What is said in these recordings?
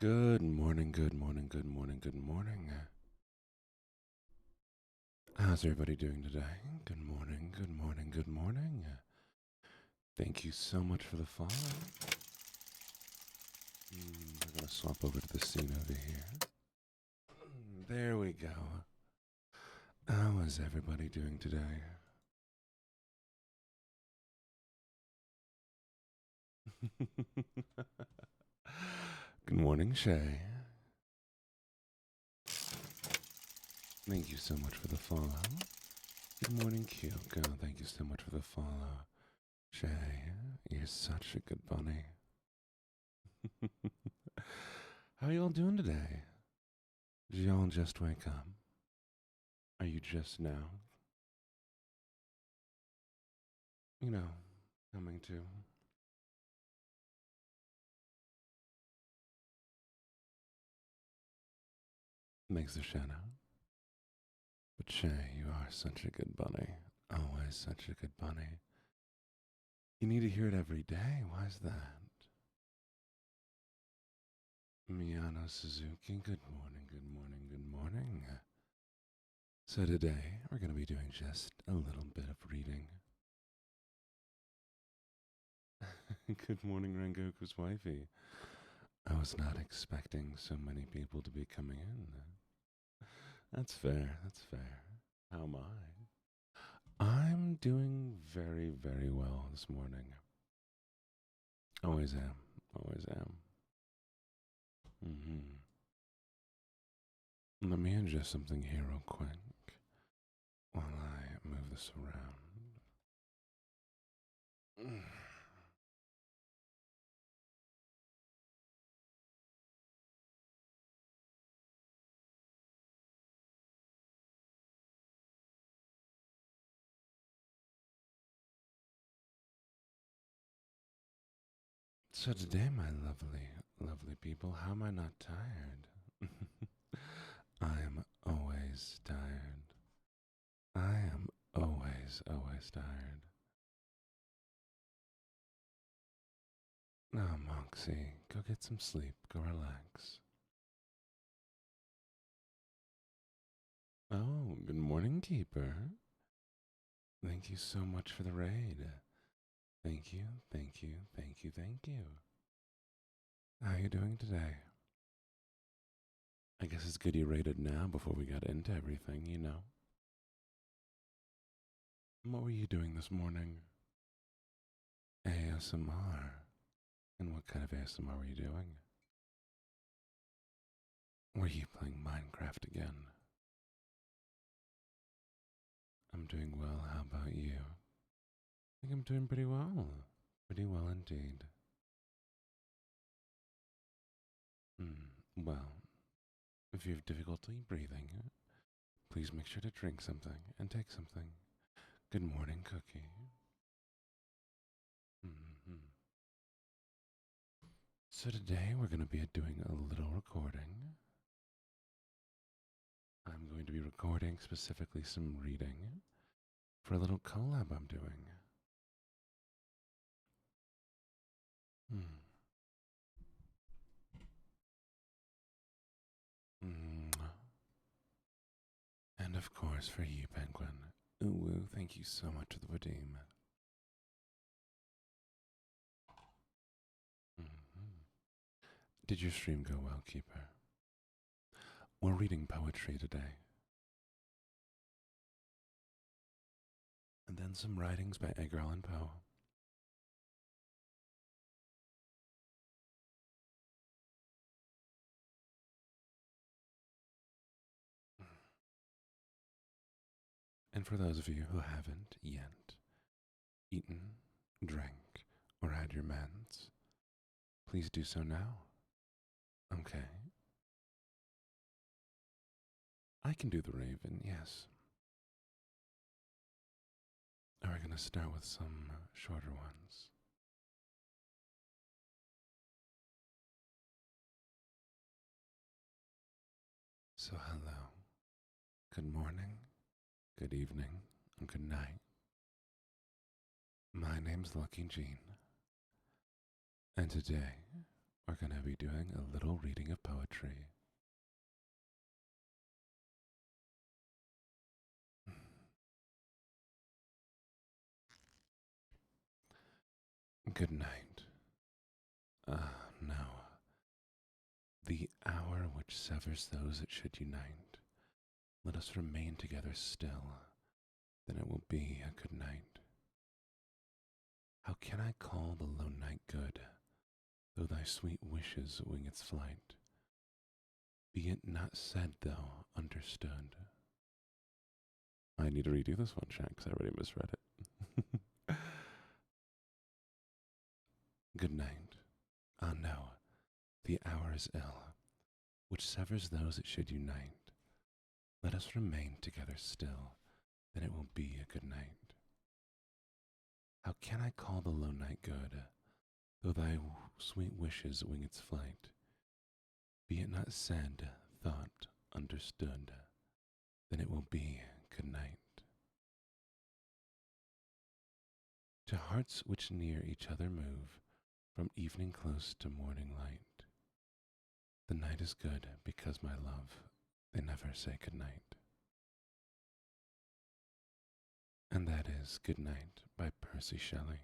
Good morning, good morning, good morning, good morning. How's everybody doing today? Good morning, good morning, good morning. Thank you so much for the follow. We're going to swap over to the scene over here. There we go. How is everybody doing today? Good morning, Shay. Thank you so much for the follow. Good morning, Kyoko. Thank you so much for the follow. Shay, you're such a good bunny. How are y'all doing today? Did y'all just wake up? Are you just now, coming to? Thanks to Shanna. But Shay, you are such a good bunny. Always such a good bunny. You need to hear it every day. Why's that? Miyano Suzuki, good morning, good morning, good morning. So today, we're going to be doing just a little bit of reading. Good morning, Rengoku's wifey. I was not expecting so many people to be coming in. That's fair, that's fair. How am I? I'm doing very, very well this morning. Always am, always am. Let me adjust something here real quick while I move this around. So today, my lovely, lovely people, how am I not tired? I am always tired. I am always, always tired. Now, Moxie, go get some sleep. Go relax. Oh, good morning, Keeper. Thank you so much for the raid. Thank you, thank you, thank you, thank you. How are you doing today? I guess it's good you raided now before we got into everything, you know. What were you doing this morning? ASMR. And what kind of ASMR were you doing? Were you playing Minecraft again? I'm doing well. How about you? I think I'm doing pretty well. Pretty well indeed. Well, if you have difficulty breathing, please make sure to drink something and take something. Good morning, Cookie. hmm So today we're going to be doing a little recording. I'm going to be recording specifically some reading for a little collab I'm doing. Hmm. And of course for you, Penguin. Ooh, thank you so much for the redeem. Did your stream go well, Keeper? We're reading poetry today. And then some writings by Edgar Allan Poe. And for those of you who haven't yet eaten, drank, or had your meds, please do so now. Okay. I can do the raven, yes. Are we going to start with some shorter ones? So, hello. Good morning, good evening, and good night. My name's LuckyJene, and today we're going to be doing a little reading of poetry. Good night. Now, the hour which severs those that should unite, let us remain together still, then it will be a good night. How can I call the lone night good, though thy sweet wishes wing its flight? Be it not said, though understood. I need to redo this one, chat, because I already misread it. Good night. Ah, no, the hour is ill, which severs those that should unite. Let us remain together still, then it will be a good night. How can I call the lone night good, though thy sweet wishes wing its flight? Be it not said, thought, understood, then it will be good night. To hearts which near each other move, from evening close to morning light, the night is good because, my love, they never say good night. And that is Good Night by Percy Shelley.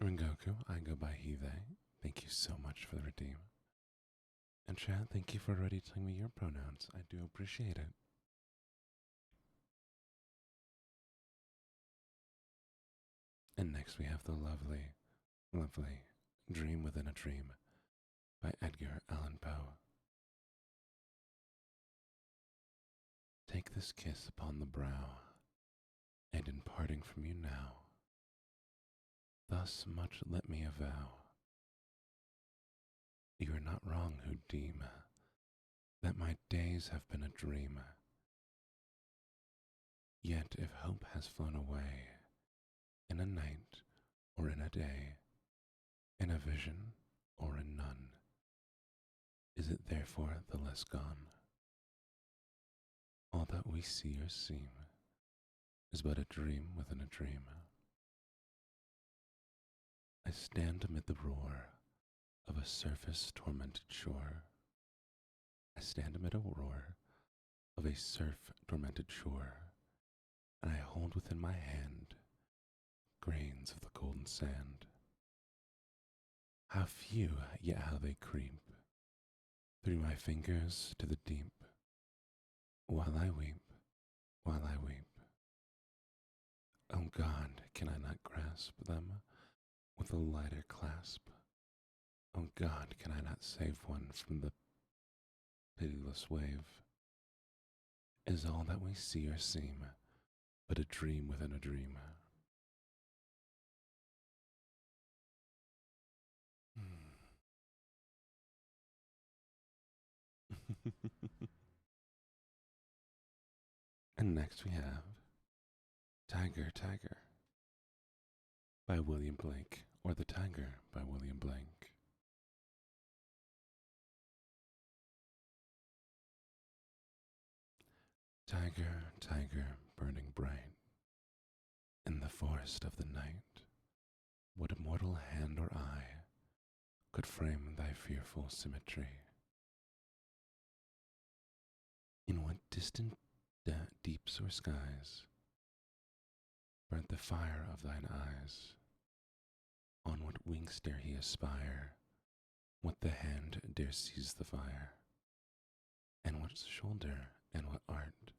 Rengoku, I go by he, they. Thank you so much for the redeem. And Chad, thank you for already telling me your pronouns. I do appreciate it. And next we have the lovely, lovely Dream Within a Dream by Edgar Allan Poe. Take this kiss upon the brow, and in parting from you now, thus much let me avow. You are not wrong who deem that my days have been a dream. Yet if hope has flown away, in a night or in a day, in a vision or in none, is it therefore the less gone? All that we see or seem is but a dream within a dream. I stand amid the roar of a surface tormented shore. I stand amid a roar of a surf tormented shore, and I hold within my hand grains of the golden sand. How few, yet how they creep through my fingers to the deep, while I weep, while I weep. Oh God, can I not grasp them with a lighter clasp? Oh God, can I not save one from the pitiless wave? Is all that we see or seem but a dream within a dream? And next we have Tiger, Tiger by William Blake, or The Tiger by William Blake. Tiger, tiger, burning bright in the forest of the night, what mortal hand or eye could frame thy fearful symmetry? In what distant deeps or skies burnt the fire of thine eyes? On what wings dare he aspire? What the hand dare seize the fire? And what shoulder and what art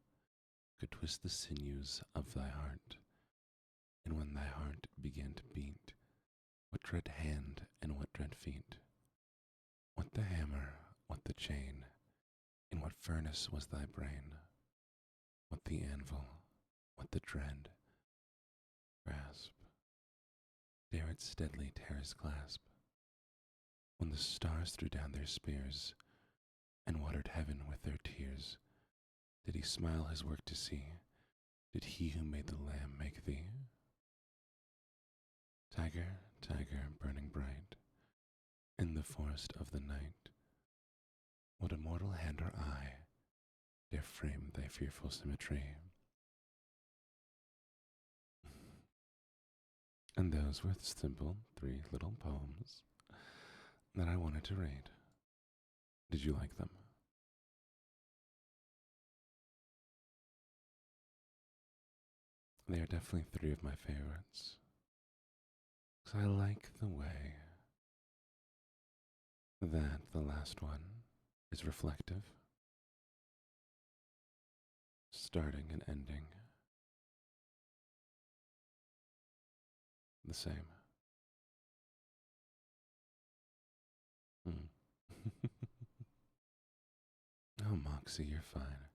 could twist the sinews of thy heart? And when thy heart began to beat, what dread hand and what dread feet? What the hammer, what the chain? In what furnace was thy brain? What the anvil, what the dread grasp? Dare it steadily tear his clasp? When the stars threw down their spears and watered heaven with their tears, did he smile his work to see? Did he who made the lamb make thee? Tiger, tiger, burning bright in the forest of the night, what immortal hand or eye dare frame thy fearful symmetry? And those were simple 3 little poems that I wanted to read. Did you like them? They are definitely 3 of my favorites. Because I like the way that the last one is reflective, starting and ending the same. Mm. Oh, Moxie, you're fine.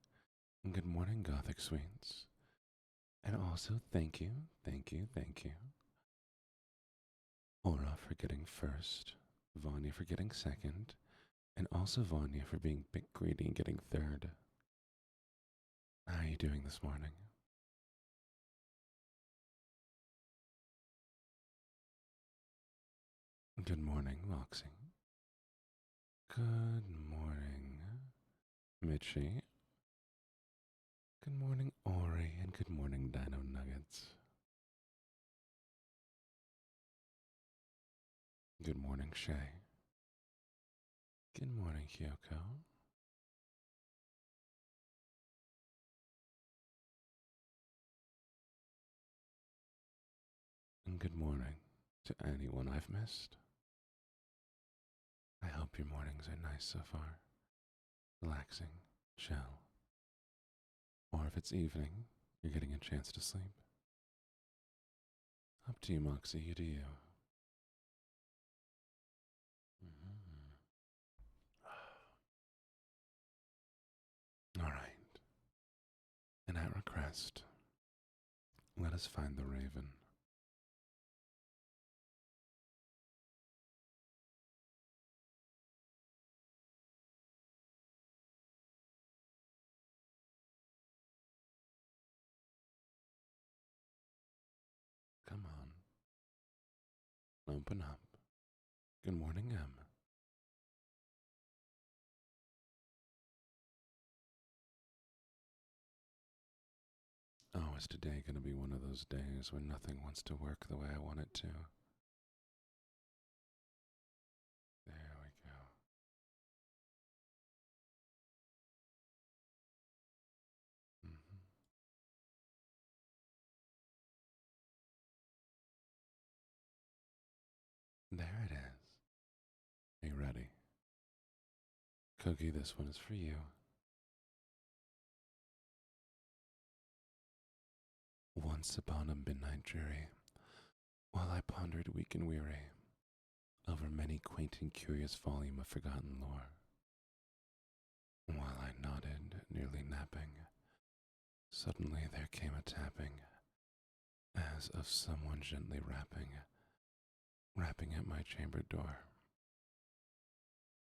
Good morning, Gothic Sweets. And also, thank you, thank you, thank you. Aura for getting first, Vanya for getting second, and also Vanya for being big greedy and getting third. How are you doing this morning? Good morning, Moxie. Good morning, Mitchie. Good morning, Ori, and good morning, Dino Nuggets. Good morning, Shay. Good morning, Kyoko. And good morning to anyone I've missed. I hope your mornings are nice so far. Relaxing, chill. Or if it's evening, you're getting a chance to sleep. Up to you, Moxie, you do you. Mm-hmm. All right. And at request, let us find the raven. Come on, open up. Good morning, Em. Oh, is today going to be one of those days when nothing wants to work the way I want it to? There we go. Mm-hmm. There it is. Are you ready? Cookie, this one is for you. Once upon a midnight dreary, while I pondered weak and weary over many quaint and curious volume of forgotten lore, while I nodded, nearly napping, suddenly there came a tapping, as of someone gently rapping at my chamber door.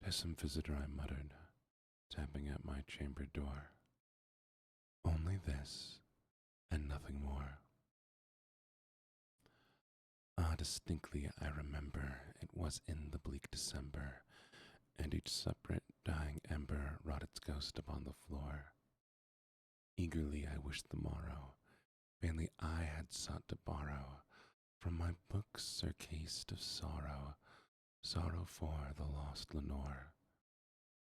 "'Tis some visitor," I muttered, tapping at my chamber door. "Only this, and nothing more." Ah, distinctly I remember it was in the bleak December, and each separate dying ember wrought its ghost upon the floor. Eagerly I wished the morrow, vainly I had sought to borrow from my books surcased of sorrow, sorrow for the lost Lenore,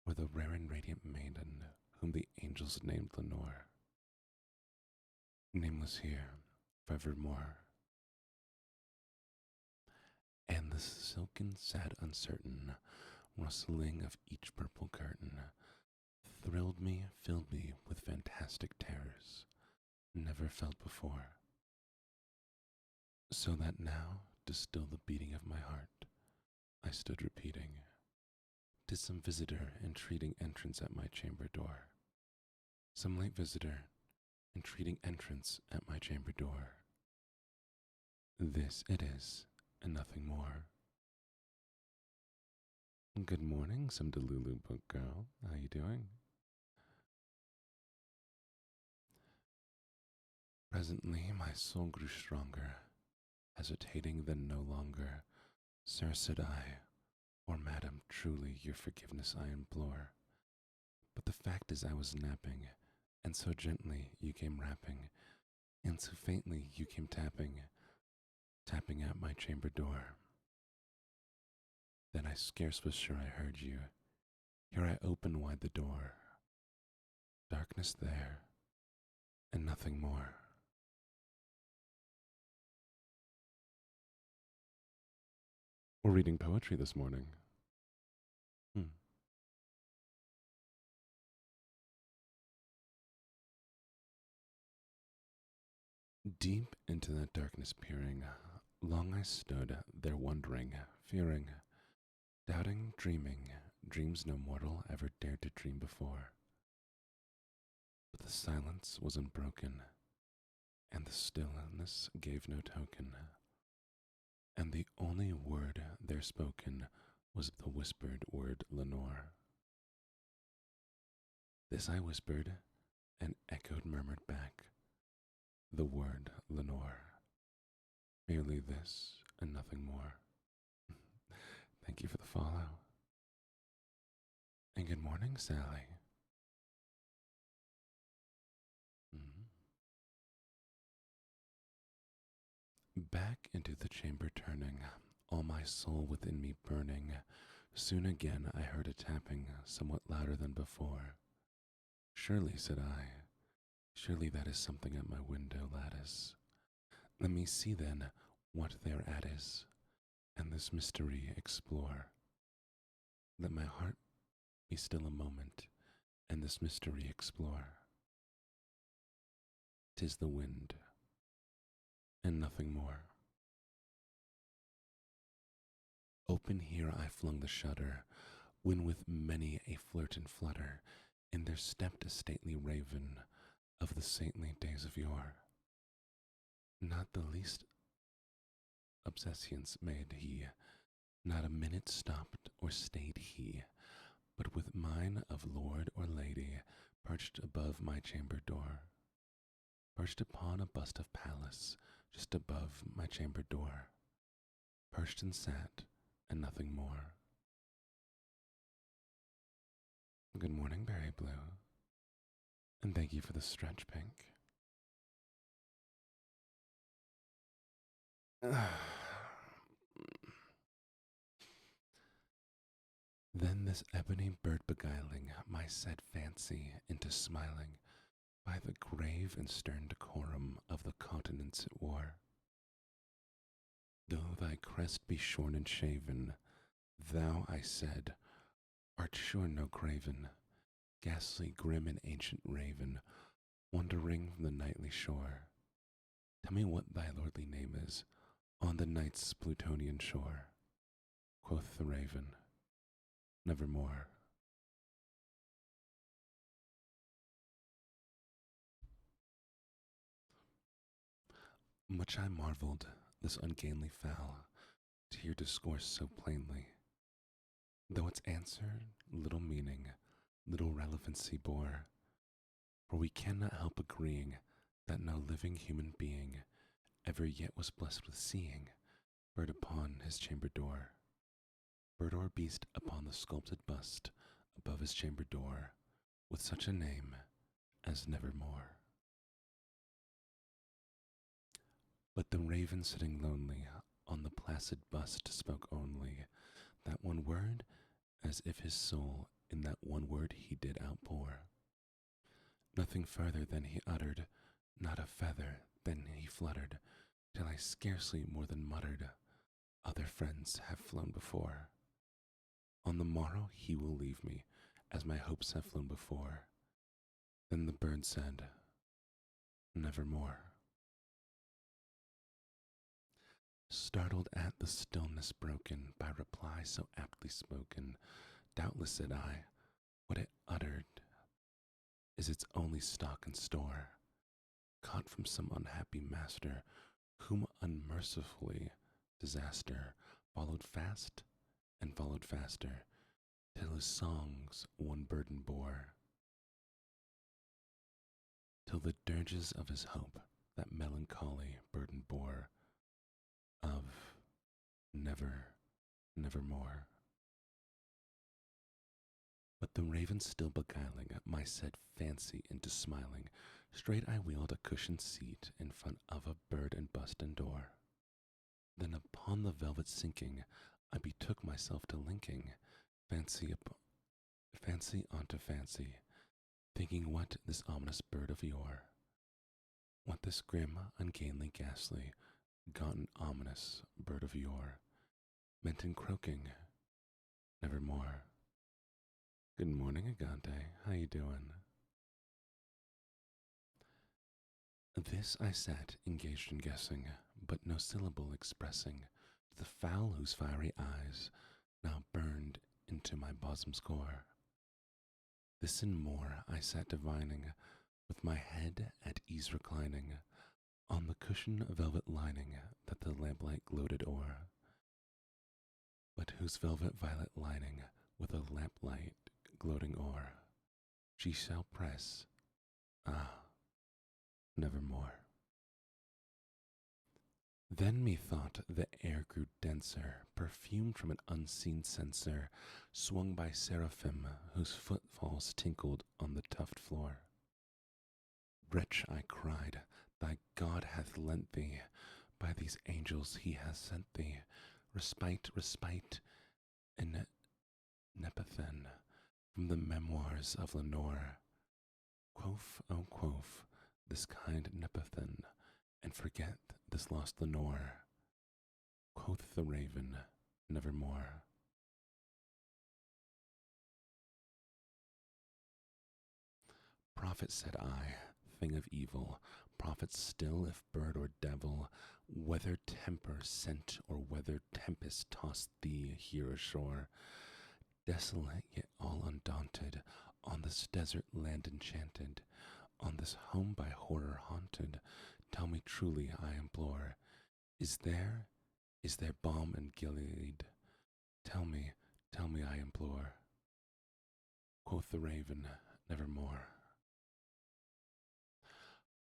or the rare and radiant maiden whom the angels named Lenore. Nameless here, forevermore. And the silken, sad, uncertain rustling of each purple curtain thrilled me, filled me with fantastic terrors never felt before. So that now, to still the beating of my heart, I stood repeating, "'Tis some visitor entreating entrance at my chamber door. Some late visitor entreating entrance at my chamber door. This it is, and nothing more." Good morning, some Delulu book girl. How you doing? Presently my soul grew stronger, hesitating then no longer. "Sir," said I, "or madam, truly your forgiveness I implore. But the fact is I was napping, and so gently you came rapping, and so faintly you came tapping, tapping at my chamber door. Then I scarce was sure I heard you. Here I open wide the door. Darkness there, and nothing more. We're reading poetry this morning. Deep into that darkness peering, long I stood there wondering, fearing, doubting, dreaming, dreams no mortal ever dared to dream before. But the silence was unbroken, and the stillness gave no token, and the only word there spoken was the whispered word Lenore. This I whispered, and echoed murmured back, the word Lenore. Merely this and nothing more. Thank you for the follow. And good morning, Sally. Back into the chamber turning, all my soul within me burning, soon again I heard a tapping, somewhat louder than before. Surely, said I, surely that is something at my window lattice. Let me see then what thereat is, and this mystery explore. Let my heart be still a moment, and this mystery explore. 'Tis the wind, and nothing more. Open here I flung the shutter, when with many a flirt and flutter, in there stepped a stately raven of the saintly days of yore. Not the least obsequious made he, not a minute stopped or stayed he, but with mine of lord or lady perched above my chamber door, perched upon a bust of Pallas just above my chamber door, perched and sat, and nothing more. Good morning, Berry Blue, and thank you for the stretch, Pink. Then this ebony bird beguiling my said fancy into smiling by the grave and stern decorum of the countenance it wore. Though thy crest be shorn and shaven, thou, I said, art sure no craven, ghastly, grim, and ancient raven, wandering from the nightly shore. Tell me what thy lordly name is, on the night's Plutonian shore. Quoth the raven, nevermore. Much I marvelled this ungainly fowl to hear discourse so plainly, though its answer little meaning, little relevancy bore, for we cannot help agreeing that no living human being ever yet was blessed with seeing bird upon his chamber door, bird or beast upon the sculpted bust above his chamber door, with such a name as nevermore. But the raven sitting lonely on the placid bust spoke only that one word, as if his soul in that one word he did outpour. Nothing further than he uttered, not a feather then he fluttered, till I scarcely more than muttered, other friends have flown before. On the morrow he will leave me, as my hopes have flown before. Then the bird said, nevermore. Startled at the stillness broken by reply so aptly spoken, doubtless, said I, what it uttered is its only stock and store, caught from some unhappy master, whom unmercifully disaster followed fast and followed faster, till his songs one burden bore, till the dirges of his hope that melancholy burden bore, of nevermore. But the raven still beguiling my said fancy into smiling, straight I wheeled a cushioned seat in front of a bird and bust and door. Then upon the velvet sinking, I betook myself to linking fancy onto fancy, thinking what this ominous bird of yore, what this grim, ungainly, ghastly, gaunt and ominous bird of yore meant in croaking, nevermore. Good morning, Agante. How you doing? This I sat, engaged in guessing, but no syllable expressing the fowl whose fiery eyes now burned into my bosom's core. This and more I sat divining, with my head at ease reclining on the cushion velvet lining that the lamplight gloated o'er, but whose velvet violet lining with a lamplight gloating o'er she shall press, ah, nevermore. Then methought the air grew denser, perfumed from an unseen censer, swung by seraphim whose footfalls tinkled on the tufted floor. Wretch, I cried, thy God hath lent thee, by these angels he hath sent thee, respite, respite, in Nepenthen, from the memoirs of Lenore. Quoth, oh quoth, this kind Nepenthen, and forget this lost Lenore. Quoth the raven, nevermore. Prophet, said I, thing of evil, prophet still if bird or devil, whether temper sent or whether tempest tossed thee here ashore, desolate yet all undaunted, on this desert land enchanted, on this home by horror haunted, tell me truly, I implore, is there balm in Gilead? Tell me, I implore. Quoth the raven, nevermore.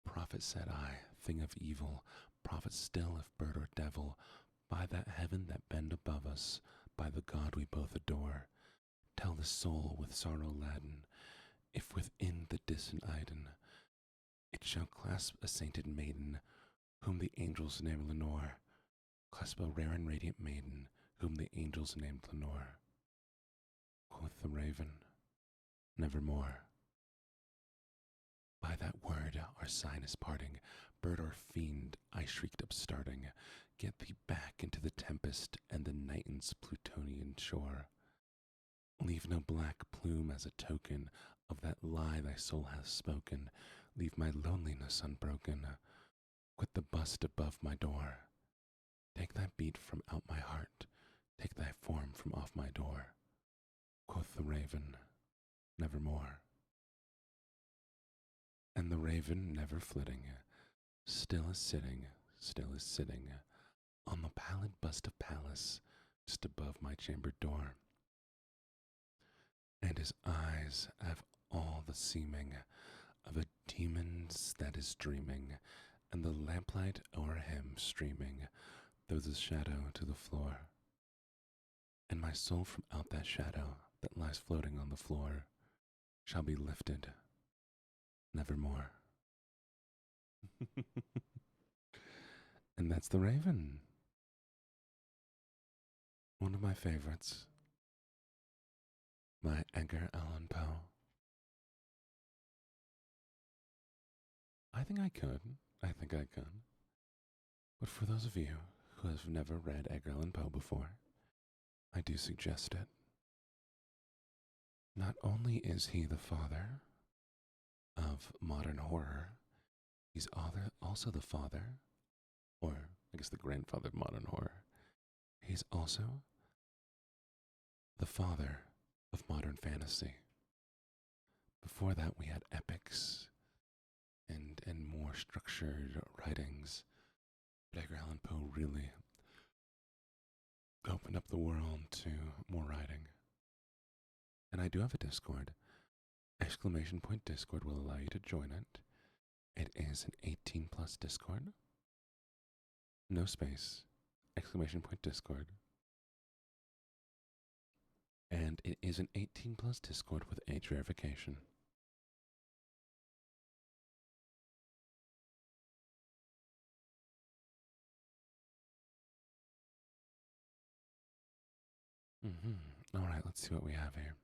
Prophet, said I, thing of evil, prophet still if bird or devil, by that heaven that bend above us, by the God we both adore, tell the soul with sorrow laden, if within the distant Iden it shall clasp a sainted maiden, whom the angels name Lenore, clasp a rare and radiant maiden, whom the angels named Lenore. Quoth the raven, nevermore. By that word our sign is parting, bird or fiend, I shrieked upstarting, get thee back into the tempest and the Niton's Plutonian shore. Leave no black plume as a token of that lie thy soul hath spoken, leave my loneliness unbroken, quit the bust above my door. Take thy beat from out my heart, take thy form from off my door. Quoth the raven, nevermore. And the raven, never flitting, still is sitting, on the pallid bust of Pallas, just above my chamber door. And his eyes have all the seeming of a demon's that is dreaming, and the lamplight o'er him streaming through the shadow to the floor. And my soul from out that shadow that lies floating on the floor shall be lifted, nevermore. And that's The Raven. One of my favorites. My Edgar Allan Poe. I think I could. But for those of you who have never read Edgar Allan Poe before, I do suggest it. Not only is he the father of modern horror, he's also the father, or I guess the grandfather of modern horror. He's also the father of modern fantasy. Before that, we had epics and more structured writings. But Edgar Allan Poe really opened up the world to more writing. And I do have a Discord. Exclamation point Discord will allow you to join it. It is an 18 plus Discord. No space. Exclamation point Discord. And it is an 18 plus Discord with age verification. All right, let's see what we have here.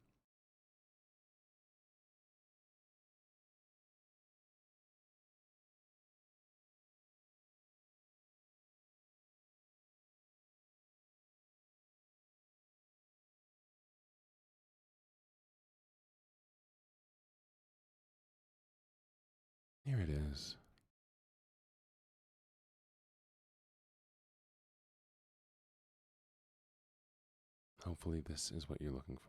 Here it is. Hopefully, this is what you're looking for.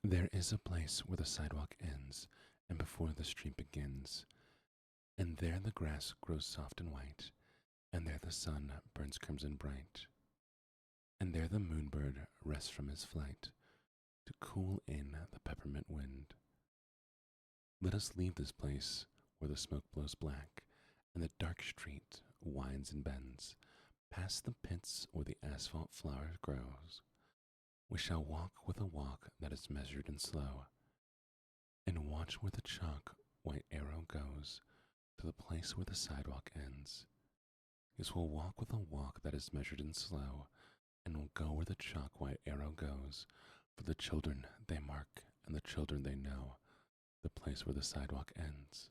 There is a place where the sidewalk ends and before the street begins, and there the grass grows soft and white, and there the sun burns crimson bright, and there the moonbird rests from his flight to cool in the peppermint wind. Let us leave this place where the smoke blows black, and the dark street winds and bends, past the pits where the asphalt flower grows. We shall walk with a walk that is measured and slow, and watch where the chalk white arrow goes to the place where the sidewalk ends. Yes, we'll walk with a walk that is measured and slow, and we'll go where the chalk white arrow goes, for the children they mark and the children they know, the place where the sidewalk ends.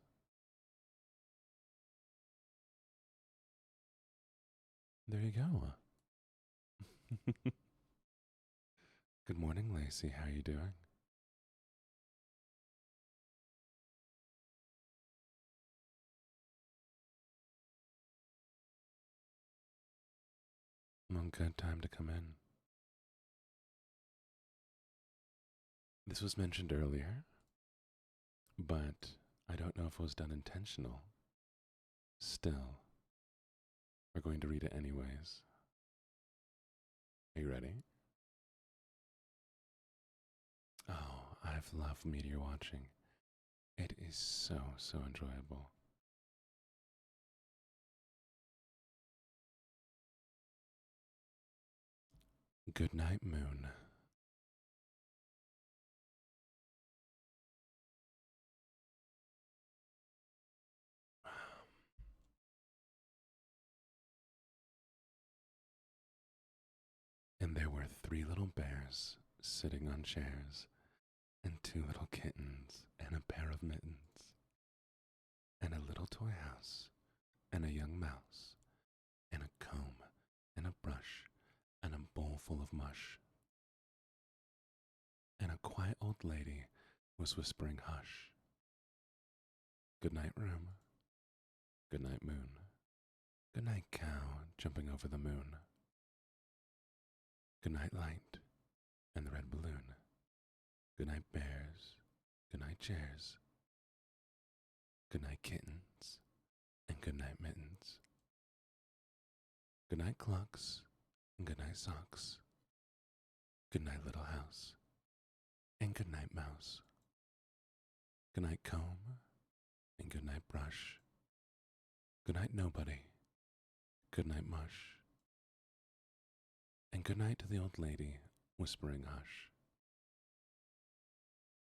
There you go. Good morning, Lacey. How are you doing? Well, good time to come in. This was mentioned earlier, but I don't know if it was done intentional. Still, we're going to read it anyways. Are you ready? Oh, I've loved meteor watching. It is so enjoyable. Good night, moon. And there were 3 little bears sitting on chairs, and 2 little kittens, and a pair of mittens, and a little toy house, and a young mouse, and a comb, and a brush, and a bowl full of mush. And a quiet old lady was whispering hush. Good night, room. Good night, moon. Good night, cow jumping over the moon. Good night, light and the red balloon. Good night, bears. Good night, chairs. Good night, kittens. And good night, mittens. Good night, clocks. And good night, socks. Good night, little house. And good night, mouse. Good night, comb. And good night, brush. Good night, nobody. Good night, mush. And good night to the old lady whispering hush.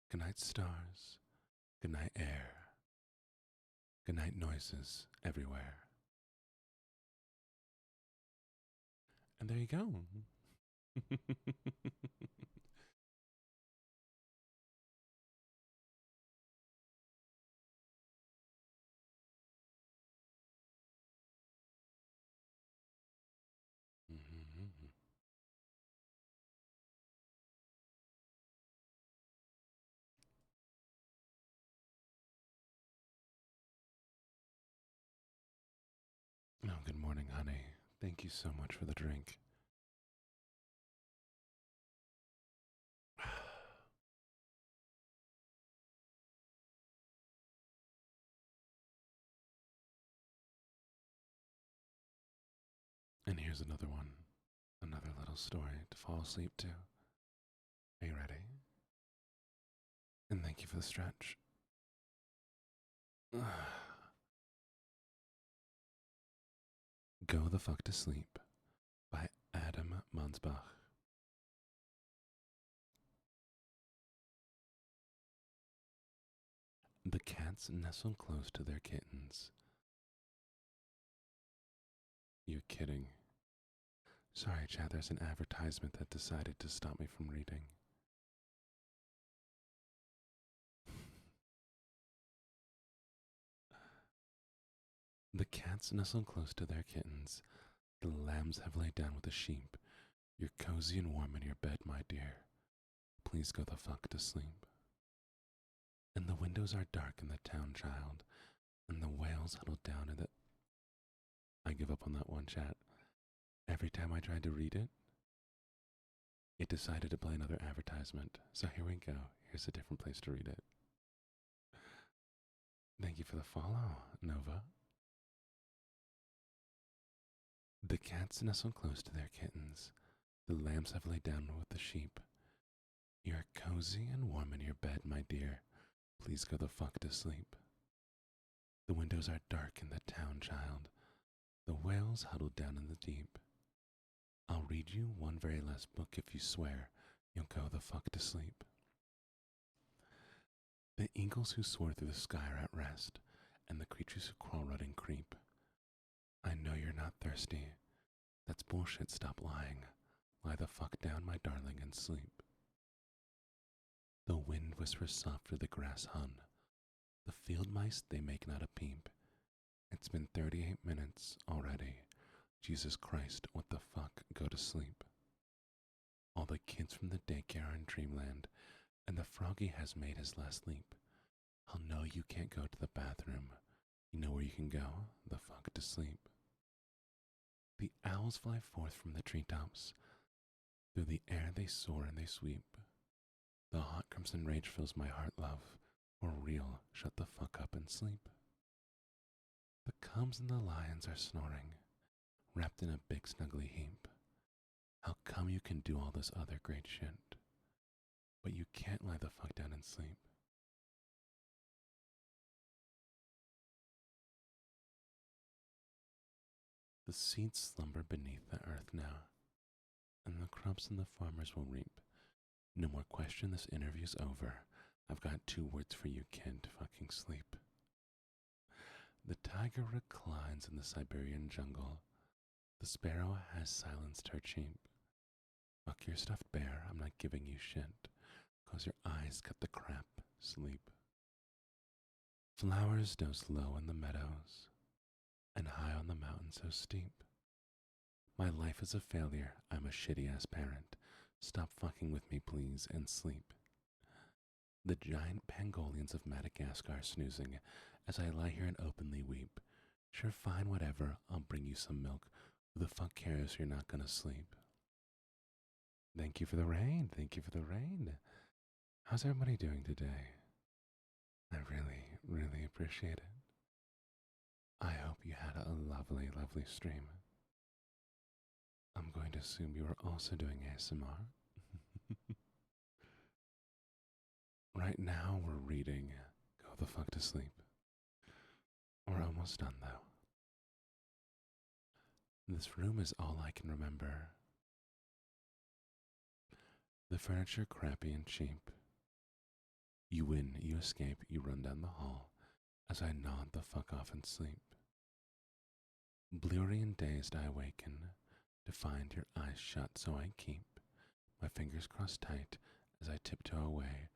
Good night, stars. Good night, air. Good night, noises everywhere. And there you go. Oh, good morning, honey. Thank you so much for the drink. And here's another one, another little story to fall asleep to. Are you ready? And thank you for the stretch. Go the Fuck to Sleep by Adam Mansbach. The cats nestle close to their kittens. You're kidding. Sorry, chat, there's an advertisement that decided to stop me from reading. The cats nestle close to their kittens. The lambs have laid down with the sheep. You're cozy and warm in your bed, my dear. Please go the fuck to sleep. And the windows are dark in the town, child, and the whales huddled down in the. I give up on that one, chat. Every time I tried to read it, it decided to play another advertisement. So here we go. Here's a different place to read it. Thank you for the follow, Nova. The cats nestle close to their kittens. The lambs have laid down with the sheep. You're cozy and warm in your bed, my dear. Please go the fuck to sleep. The windows are dark in the town, child. The whales huddled down in the deep. I'll read you one very last book if you swear you'll go the fuck to sleep. The eagles who soar through the sky are at rest, and the creatures who crawl, run, and creep. I know you're not thirsty. That's bullshit, stop lying. Lie the fuck down, my darling, and sleep. The wind whispers soft through the grass hun. The field mice, they make not a peep. It's been 38 minutes already. Jesus Christ, what the fuck, go to sleep. All the kids from the daycare are in dreamland, and the froggy has made his last leap. I'll know you can't go to the bathroom. You know where you can go? The fuck to sleep. The owls fly forth from the treetops. Through the air they soar and they sweep. The hot crimson rage fills my heart, love. For real, shut the fuck up and sleep. The cubs and the lions are snoring, wrapped in a big snuggly heap. How come you can do all this other great shit, but you can't lie the fuck down and sleep? The seeds slumber beneath the earth now, and the crops and the farmers will reap. No more question, this interview's over. I've got 2 words for you, kid, fucking sleep. The tiger reclines in the Siberian jungle. The sparrow has silenced her cheep. Fuck your stuffed bear, I'm not giving you shit, 'cause your eyes cut the crap, sleep. Flowers doze low in the meadows, and high on the mountain so steep. My life is a failure, I'm a shitty-ass parent. Stop fucking with me, please, and sleep. The giant pangolians of Madagascar are snoozing as I lie here and openly weep. Sure, fine, whatever, I'll bring you some milk. Who the fuck cares you're not gonna sleep? Thank you for the rain, thank you for the rain. How's everybody doing today? I really, really appreciate it. I hope you had a lovely, lovely stream. I'm going to assume you are also doing ASMR. Right now we're reading Go the Fuck to Sleep. We're almost done though. This room is all I can remember. The furniture crappy and cheap. You win, you escape, you run down the hall as I nod the fuck off and sleep. Bleary and dazed I awaken to find your eyes shut, so I keep my fingers crossed tight as I tiptoe away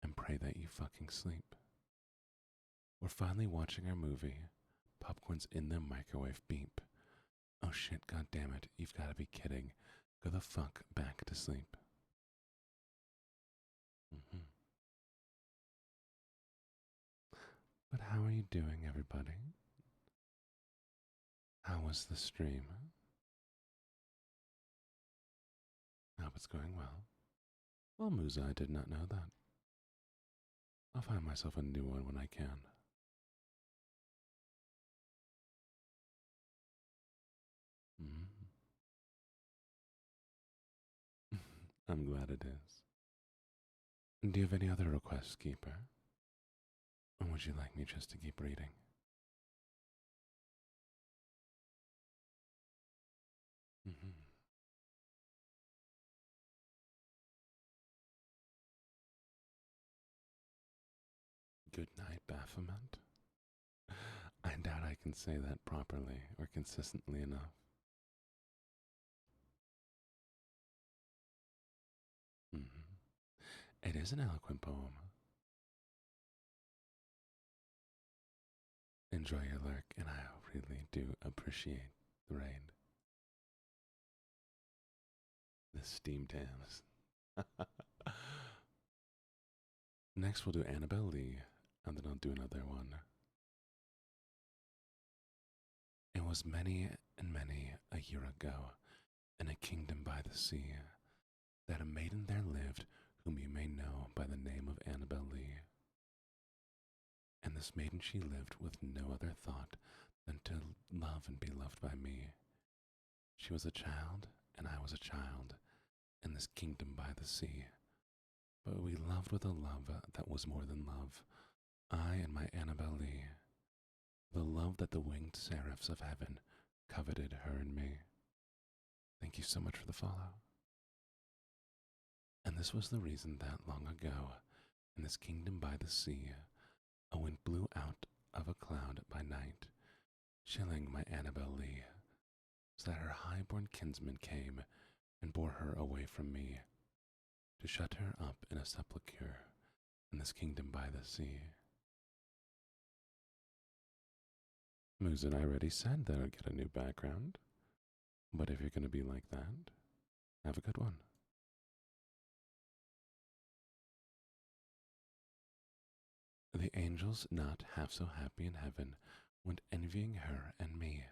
and pray that you fucking sleep. We're finally watching our movie. Popcorn's in the microwave, beep. Oh shit, god damn it, you've gotta be kidding. Go the fuck back to sleep. But how are you doing, everybody? How was the stream? I hope it's going well. Well, Musa, I did not know that. I'll find myself a new one when I can. I'm glad it is. Do you have any other requests, Keeper? Or would you like me just to keep reading? Good night, Baphomet. I doubt I can say that properly or consistently enough. Mhm. It is an eloquent poem. Enjoy your lurk, and I really do appreciate the rain. The steam Thames. Next, we'll do Annabelle Lee, and then I'll do another one. It was many and many a year ago, in a kingdom by the sea, that a maiden there lived whom you may know by the name of Annabelle Lee. And this maiden she lived with no other thought than to love and be loved by me. She was a child, and I was a child, in this kingdom by the sea. But we loved with a love that was more than love, I and my Annabelle Lee, the love that the winged seraphs of heaven coveted her and me. Thank you so much for the follow. And this was the reason that long ago, in this kingdom by the sea, a wind blew out of a cloud by night, chilling my Annabelle Lee, so that her high-born kinsman came and bore her away from me, to shut her up in a sepulchre in this kingdom by the sea. Moose and I already said that I'd get a new background, but if you're going to be like that, have a good one. The angels, not half so happy in heaven, went envying her and me.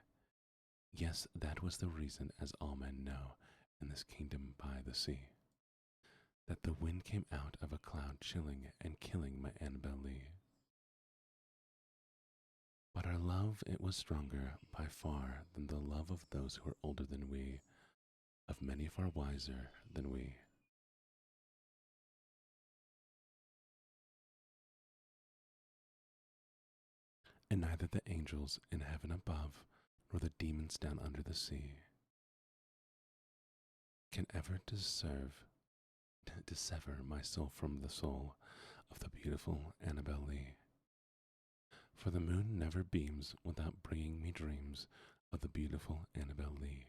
Yes, that was the reason, as all men know, in this kingdom by the sea, that the wind came out of a cloud chilling and killing my Annabelle Lee. But our love, it was stronger by far than the love of those who were older than we, of many far wiser than we. And neither the angels in heaven above, nor the demons down under the sea, can ever dissever my soul from the soul of the beautiful Annabelle Lee. For the moon never beams without bringing me dreams of the beautiful Annabelle Lee,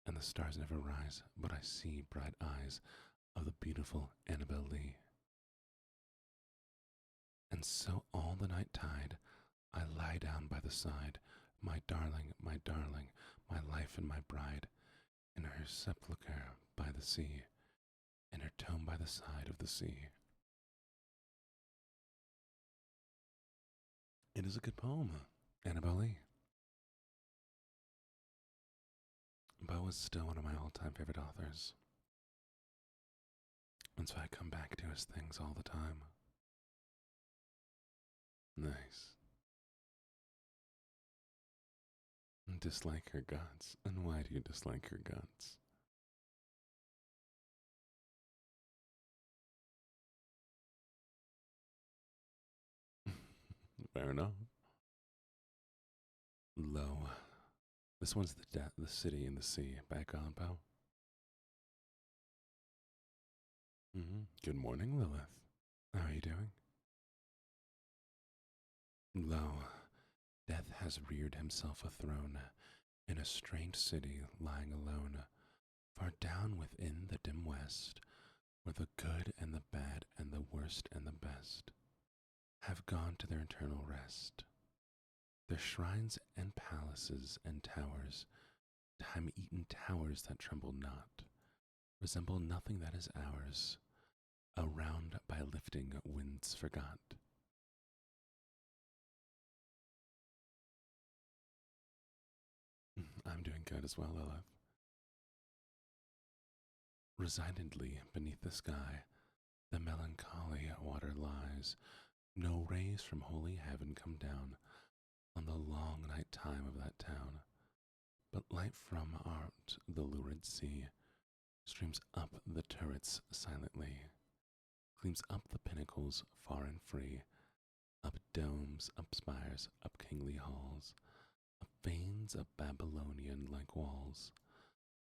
and the stars never rise but I see bright eyes of the beautiful Annabelle Lee. And so all the night tide I lie down by the side, my darling, my life and my bride, in her sepulchre by the sea, in her tomb by the side of the sea. It is a good poem, Annabelle Lee. Poe is still one of my all-time favorite authors, and so I come back to his things all the time. Nice. Dislike her guts. And why do you dislike her guts? Fair enough. Low. This one's the city and the sea. Back on, Poe. Good morning, Lilith. How are you doing? Lo, death has reared himself a throne in a strange city lying alone, far down within the dim west, where the good and the bad and the worst and the best have gone to their eternal rest. Their shrines and palaces and towers, time-eaten towers that tremble not, resemble nothing that is ours, around by lifting winds forgot. I'm doing good as well, Lilith. Resignedly beneath the sky, the melancholy water lies. No rays from holy heaven come down on the long night time of that town, but light from out the lurid sea streams up the turrets silently, gleams up the pinnacles far and free, up domes, up spires, up kingly halls, up fanes of Babylonian like walls,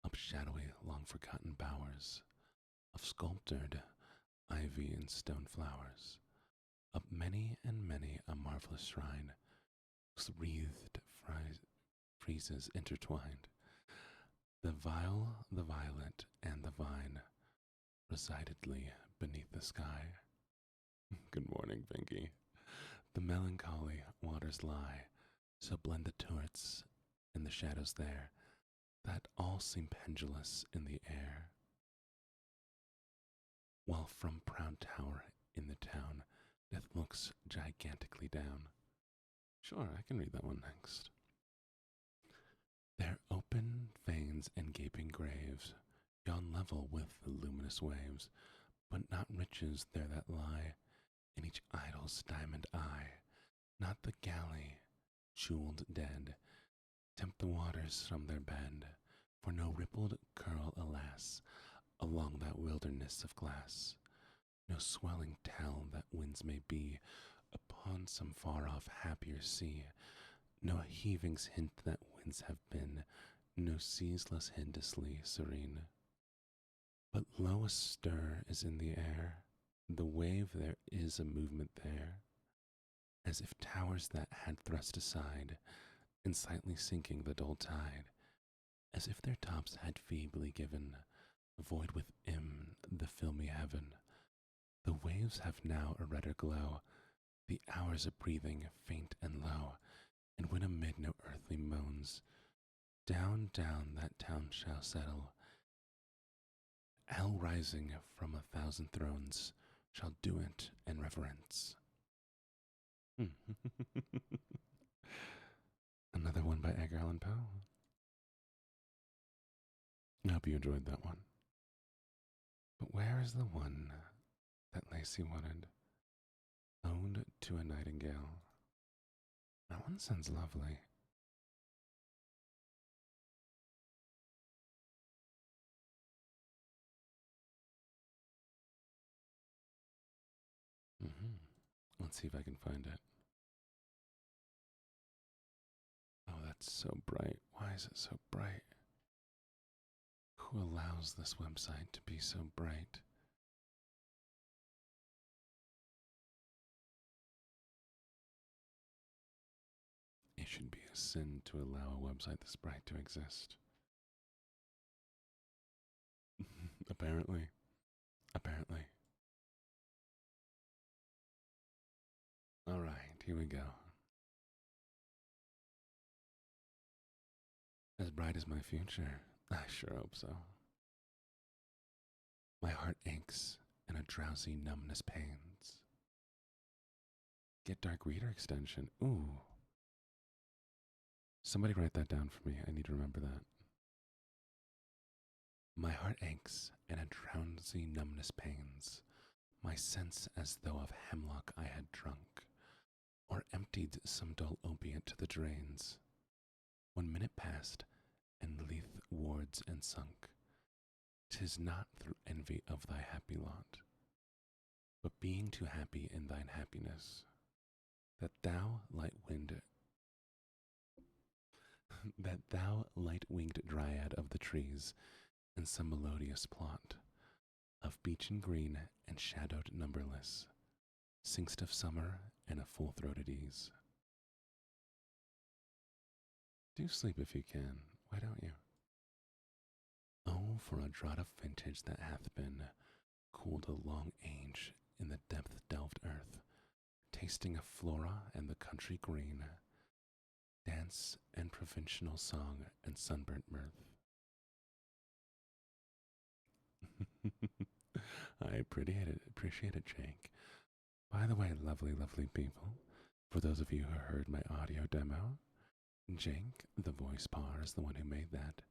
up shadowy long forgotten bowers of sculptured ivy and stone flowers, Up many and many a marvelous shrine, wreathed friezes intertwined. The vial, the violet, and the vine residedly beneath the sky. Good morning, Pinky. The melancholy waters lie, so blend the turrets and the shadows there, that all seem pendulous in the air. While from proud tower in the town, death looks gigantically down. Sure, I can read that one next. Their open veins and gaping graves yawn level with the luminous waves, but not riches there that lie in each idol's diamond eye, not the galley, jeweled dead, tempt the waters from their bed, for no rippled curl, alas, along that wilderness of glass, no swelling tell that winds may be upon some far-off happier sea, no heavings hint that winds have been, no seas less hideously serene. But lo, a stir is in the air, the wave there is a movement there, as if towers that had thrust aside, in slightly sinking the dull tide, as if their tops had feebly given void within the filmy heaven. The waves have now a redder glow, the hours a breathing faint and low, and when amid no earthly moans, down, down that town shall settle, hell rising from 1,000 thrones shall do it in reverence. Another one by Edgar Allan Poe. I hope you enjoyed that one. But where is the one that Lacey wanted? Ode to a Nightingale. That one sounds lovely. Let's see if I can find it. Oh, that's so bright. Why is it so bright? Who allows this website to be so bright? It should be a sin to allow a website this bright to exist. Apparently. Alright, here we go. As bright as my future. I sure hope so. My heart aches and a drowsy numbness pains. Get dark reader extension. Ooh. Somebody write that down for me. I need to remember that. My heart aches and a drowsy numbness pains. My sense as though of hemlock I had drunk, or emptied some dull opiate to the drains. 1 minute passed, and lithe wards and sunk. 'Tis not through envy of thy happy lot, but being too happy in thine happiness, that thou light-winged dryad of the trees, in some melodious plot of beechen green and shadowed numberless, sing'st of summer and a full-throated ease. Do sleep if you can, why don't you? Oh, for a draught of vintage that hath been cooled a long age in the depth-delved earth, tasting of flora and the country green, dance and provincial song and sunburnt mirth. I appreciate it, Jake. By the way, lovely, lovely people, for those of you who heard my audio demo, Jake, the voice par, is the one who made that.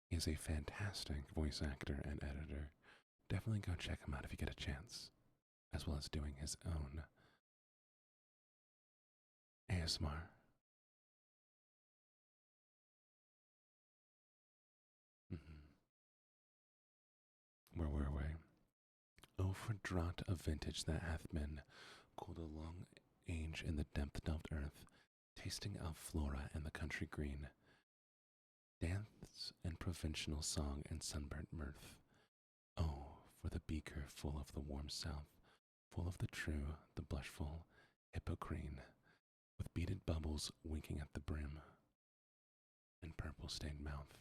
He is a fantastic voice actor and editor. Definitely go check him out if you get a chance, as well as doing his own ASMR. Where were we? Oh, for draught of vintage that hath been cooled a long age in the depth-delved earth, tasting of flora and the country green, dance and provincial song and sunburnt mirth. Oh, for the beaker full of the warm south, full of the true, the blushful hippocrene, with beaded bubbles winking at the brim, and purple stained mouth,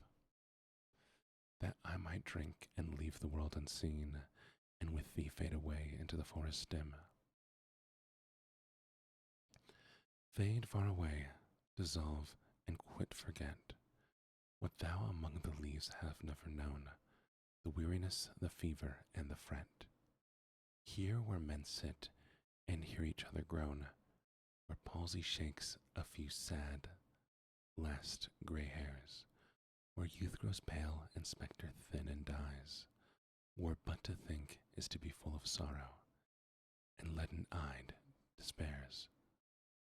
that I might drink and leave the world unseen, and with thee fade away into the forest dim. Fade far away, dissolve, and quit forget what thou among the leaves have never known, the weariness, the fever, and the fret. Here where men sit and hear each other groan, where palsy shakes a few sad, last grey hairs, where youth grows pale and spectre thin and dies, where but to think is to be full of sorrow, and leaden-eyed despairs,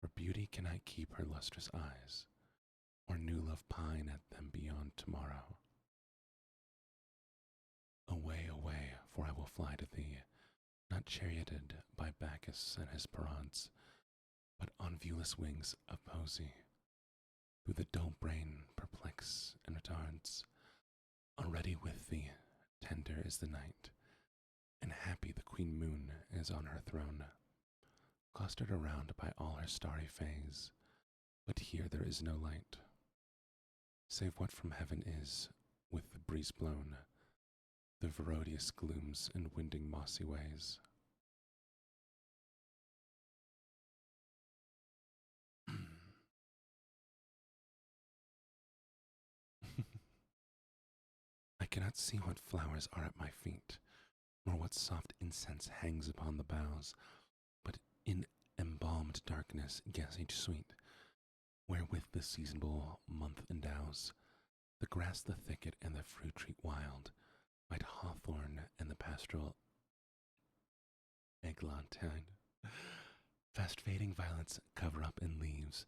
where beauty cannot keep her lustrous eyes, or new love pine at them beyond tomorrow. Away, away, for I will fly to thee, not charioted by Bacchus and his parades, but on viewless wings of poesy, through the dull brain perplex and retards. Already with thee, tender is the night, and happy the queen moon is on her throne, clustered around by all her starry fays, but here there is no light, save what from heaven is, with the breeze blown, the verodious glooms and winding mossy ways. I cannot see what flowers are at my feet, nor what soft incense hangs upon the boughs, but in embalmed darkness guess each sweet, wherewith the seasonable month endows, the grass, the thicket, and the fruit tree wild, white hawthorn, and the pastoral eglantine. Fast fading violets cover up in leaves,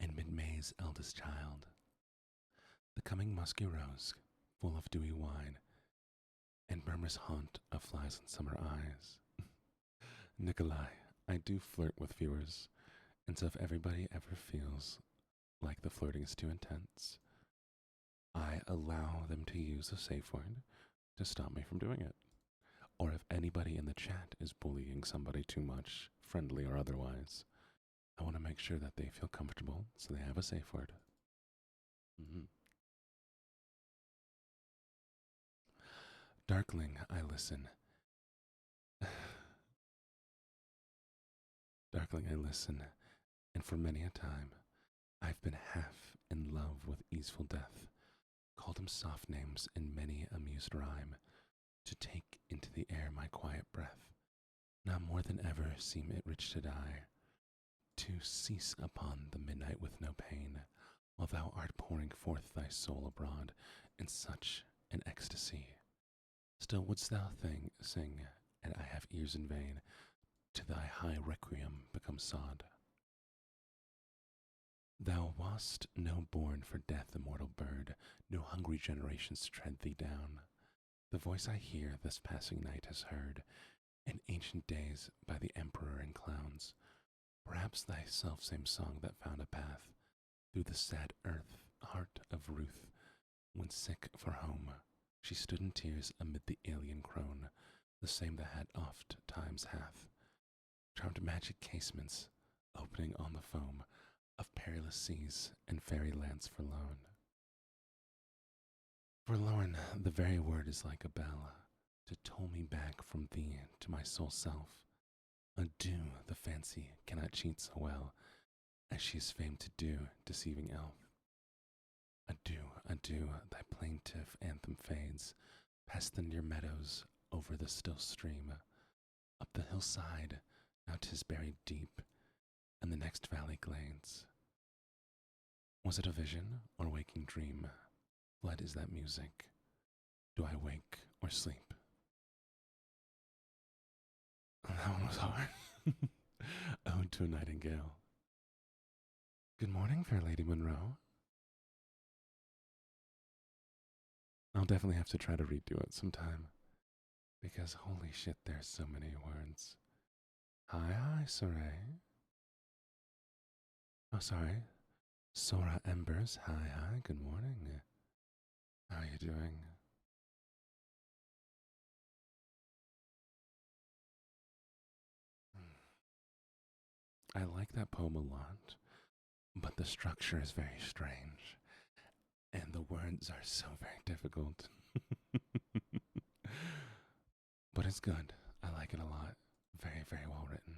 and mid-May's eldest child. The coming musky rose, full of dewy wine, and murmurs haunt of flies in summer eyes. Nikolai, I do flirt with viewers, and so if everybody ever feels like the flirting is too intense, I allow them to use a safe word to stop me from doing it. Or if anybody in the chat is bullying somebody too much, friendly or otherwise, I want to make sure that they feel comfortable, so they have a safe word. Darkling, I listen. Darkling, I listen, and for many a time I've been half in love with easeful death, called him soft names in many amused rhyme, to take into the air my quiet breath, now more than ever seem it rich to die, to cease upon the midnight with no pain, while thou art pouring forth thy soul abroad in such an ecstasy. Still wouldst thou sing, and I have ears in vain, to thy high requiem become sod. Thou wast no born for death, immortal bird, no hungry generations tread thee down. The voice I hear this passing night has heard, in ancient days by the emperor and clowns, perhaps thy self-same song that found a path through the sad heart of Ruth, when sick for home, she stood in tears amid the alien crone, the same that had oft times hath charmed magic casements, opening on the foam of perilous seas and fairy lands forlorn. Forlorn, the very word is like a bell, to toll me back from thee to my sole self. Adieu, the fancy cannot cheat so well, as she is famed to do, deceiving elf. Adieu, adieu, thy plaintive anthem fades, past the near meadows, over the still stream, up the hillside, now 'tis buried deep, and the next valley glades. Was it a vision or waking dream? Fled is that music. Do I wake or sleep? That one was hard. Ode to a Nightingale. Good morning, fair Lady Monroe. I'll definitely have to try to redo it sometime, because holy shit, there's so many words. Hi, Soray. Oh, sorry. Sora Embers, hi, good morning. How are you doing? I like that poem a lot, but the structure is very strange, and the words are so very difficult. But it's good. I like it a lot. Very, very well written.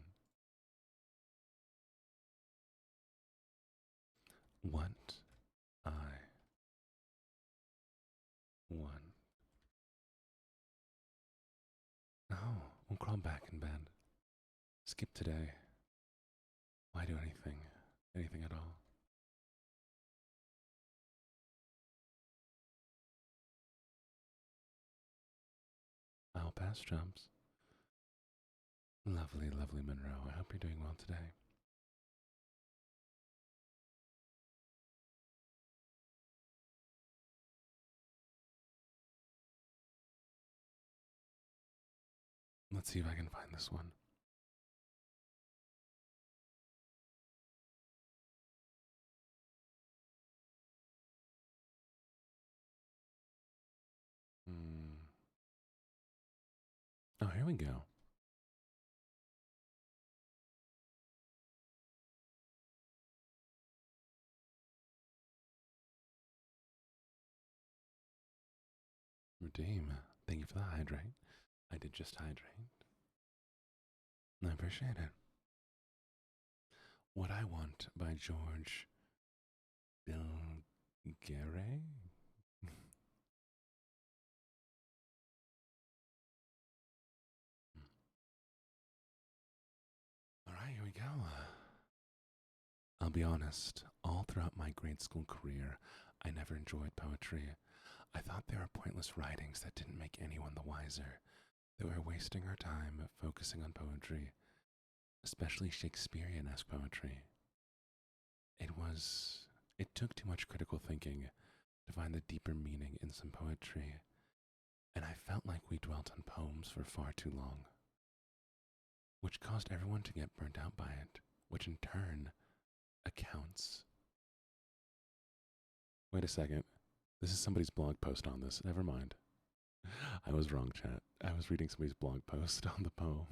What I want. Oh, we'll crawl back in bed. Skip today. Why do anything? Anything at all? I'll pass jumps. Lovely, lovely Monroe. I hope you're doing well today. Let's see if I can find this one. Hmm. Oh, here we go. Redeem. Thank you for the hydrate. I did just hydrate. I appreciate it. What I Want by George Bilgere? All right, here we go. I'll be honest, all throughout my grade school career, I never enjoyed poetry. I thought they were pointless writings that didn't make anyone the wiser, that we were wasting our time focusing on poetry, especially Shakespearean-esque poetry. It took too much critical thinking to find the deeper meaning in some poetry, and I felt like we dwelt on poems for far too long, which caused everyone to get burnt out by it, which in turn accounts. Wait a second. This is somebody's blog post on this. Never mind. I was wrong, chat. I was reading somebody's blog post on the poem.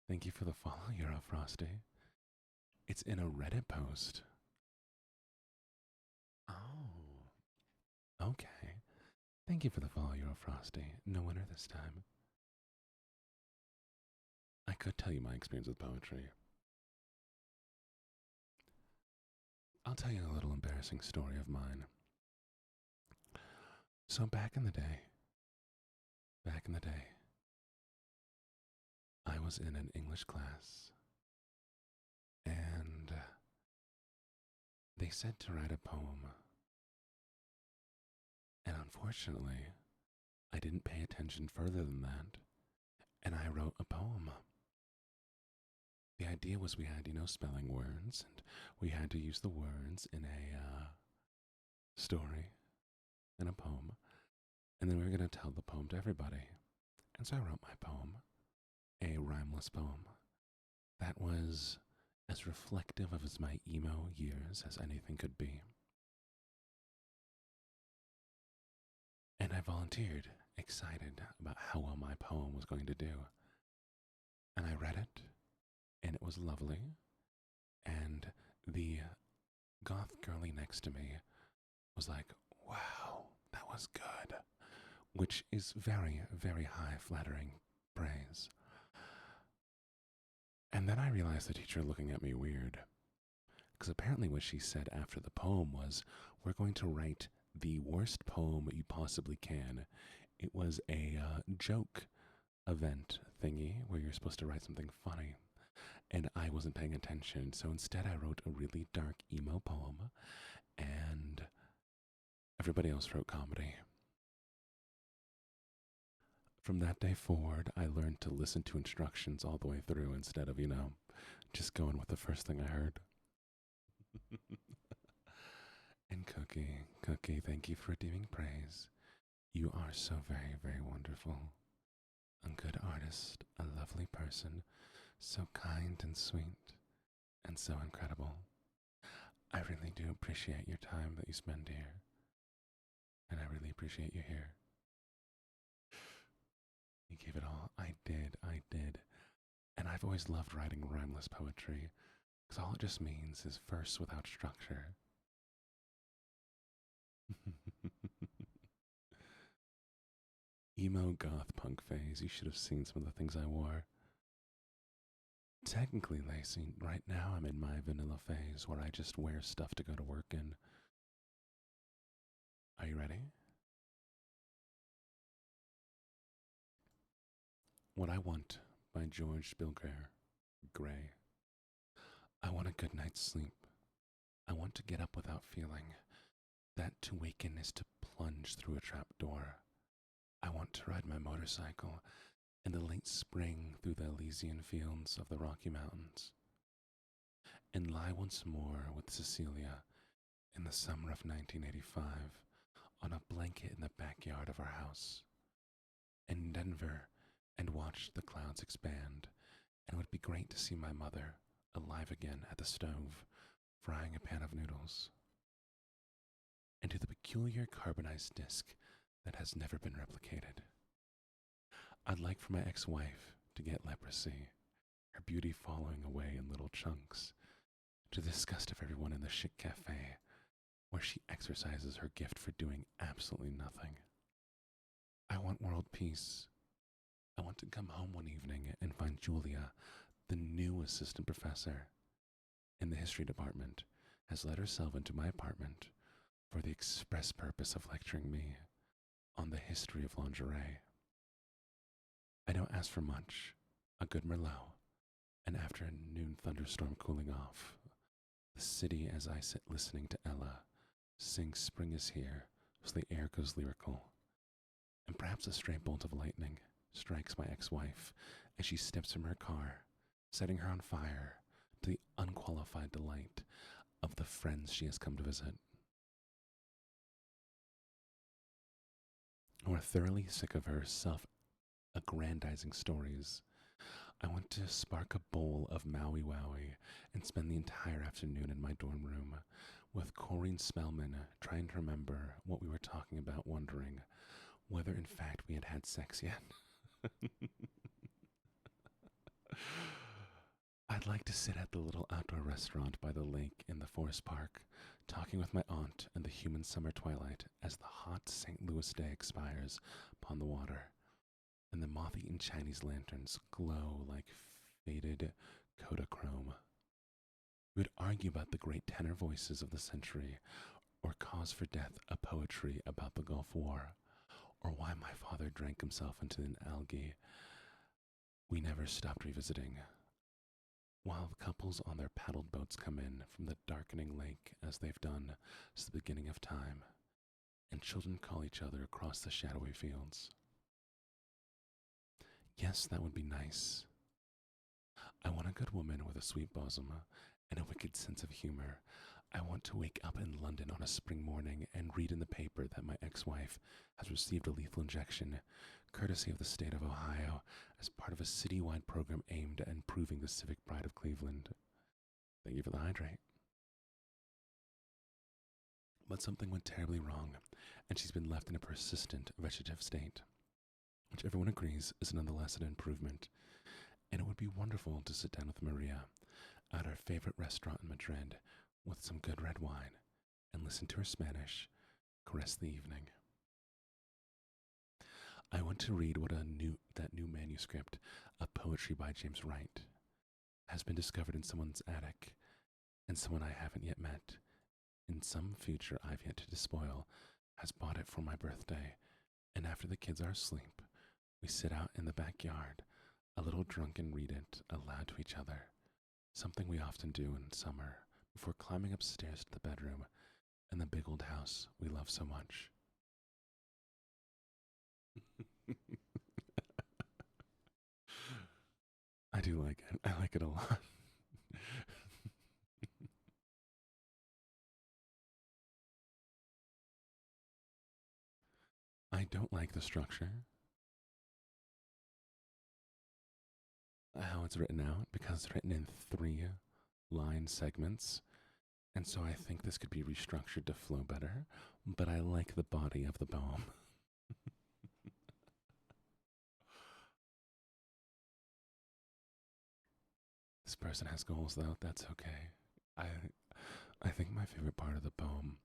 Thank you for the follow, Euro Frosty. It's in a Reddit post. Oh, okay. Thank you for the follow, Euro Frosty. No winner this time. I could tell you my experience with poetry. I'll tell you a little embarrassing story of mine. So back in the day, I was in an English class, and they said to write a poem. And unfortunately, I didn't pay attention further than that, and I wrote a poem. The idea was we had, spelling words, and we had to use the words in a story, in a poem, and then we were going to tell the poem to everybody. And so I wrote my poem, a rhymeless poem, that was as reflective of my emo years as anything could be. And I volunteered, excited about how well my poem was going to do. And I read it, and it was lovely. And the goth girlie next to me was like, wow, that was good, which is very, very high, flattering praise. And then I realized the teacher looking at me weird, because apparently what she said after the poem was, we're going to write the worst poem you possibly can. It was a joke event thingy where you're supposed to write something funny. And I wasn't paying attention, so instead I wrote a really dark emo poem, and everybody else wrote comedy. From that day forward, I learned to listen to instructions all the way through instead of, just going with the first thing I heard. And Cookie, thank you for redeeming praise. You are so very, very wonderful. A good artist, a lovely person, so kind and sweet, and so incredible. I really do appreciate your time that you spend here, and I really appreciate you here. You gave it all. I did, I did. And I've always loved writing rhymeless poetry, because all it just means is verse without structure. Emo goth punk phase, you should have seen some of the things I wore. Technically, Lacey, right now I'm in my vanilla phase where I just wear stuff to go to work in. Are you ready? What I Want by George Bilger Gray. I want a good night's sleep. I want to get up without feeling that to waken is to plunge through a trap door. I want to ride my motorcycle in the late spring through the Elysian fields of the Rocky Mountains, and lie once more with Cecilia in the summer of 1985 on a blanket in the backyard of our house, in Denver, and watch the clouds expand, and it would be great to see my mother alive again at the stove, frying a pan of noodles, and to the peculiar carbonized disc that has never been replicated. I'd like for my ex-wife to get leprosy, her beauty falling away in little chunks, to the disgust of everyone in the chic cafe, where she exercises her gift for doing absolutely nothing. I want world peace. I want to come home one evening and find Julia, the new assistant professor in the history department, has let herself into my apartment for the express purpose of lecturing me on the history of lingerie. I don't ask for much, a good Merlot, and after a noon thunderstorm cooling off, the city as I sit listening to Ella sing Spring is Here so the air goes lyrical, and perhaps a stray bolt of lightning strikes my ex-wife as she steps from her car, setting her on fire to the unqualified delight of the friends she has come to visit. We're thoroughly sick of her self-aggrandizing stories. I want to spark a bowl of Maui Wowie and spend the entire afternoon in my dorm room with Corrine Spellman trying to remember what we were talking about, wondering whether in fact we had had sex yet. I'd like to sit at the little outdoor restaurant by the lake in the forest park, talking with my aunt in the humid summer twilight as the hot St. Louis day expires upon the water, and the moth-eaten Chinese lanterns glow like faded Kodachrome. We would argue about the great tenor voices of the century, or Cause for Death, a poetry about the Gulf War, or why my father drank himself into an algae we never stopped revisiting, while the couples on their paddled boats come in from the darkening lake as they've done since the beginning of time, and children call each other across the shadowy fields. Yes, that would be nice. I want a good woman with a sweet bosom and a wicked sense of humor. I want to wake up in London on a spring morning and read in the paper that my ex-wife has received a lethal injection, courtesy of the state of Ohio, as part of a citywide program aimed at improving the civic pride of Cleveland. Thank you for the hydrate. But something went terribly wrong, and she's been left in a persistent vegetative state, which everyone agrees is nonetheless an improvement. And it would be wonderful to sit down with Maria at our favorite restaurant in Madrid with some good red wine and listen to her Spanish caress the evening. I want to read that new manuscript of poetry by James Wright has been discovered in someone's attic, and someone I haven't yet met, in some future I've yet to despoil, has bought it for my birthday, and after the kids are asleep, we sit out in the backyard, a little drunk, and read it aloud to each other, something we often do in summer before climbing upstairs to the bedroom in the big old house we love so much. I do like it. I like it a lot. I don't like the structure, how it's written out, because it's written in 3 line segments, And so I think this could be restructured to flow better, but I like the body of the poem. This person has goals though, that's okay. I I think my favorite part of the poem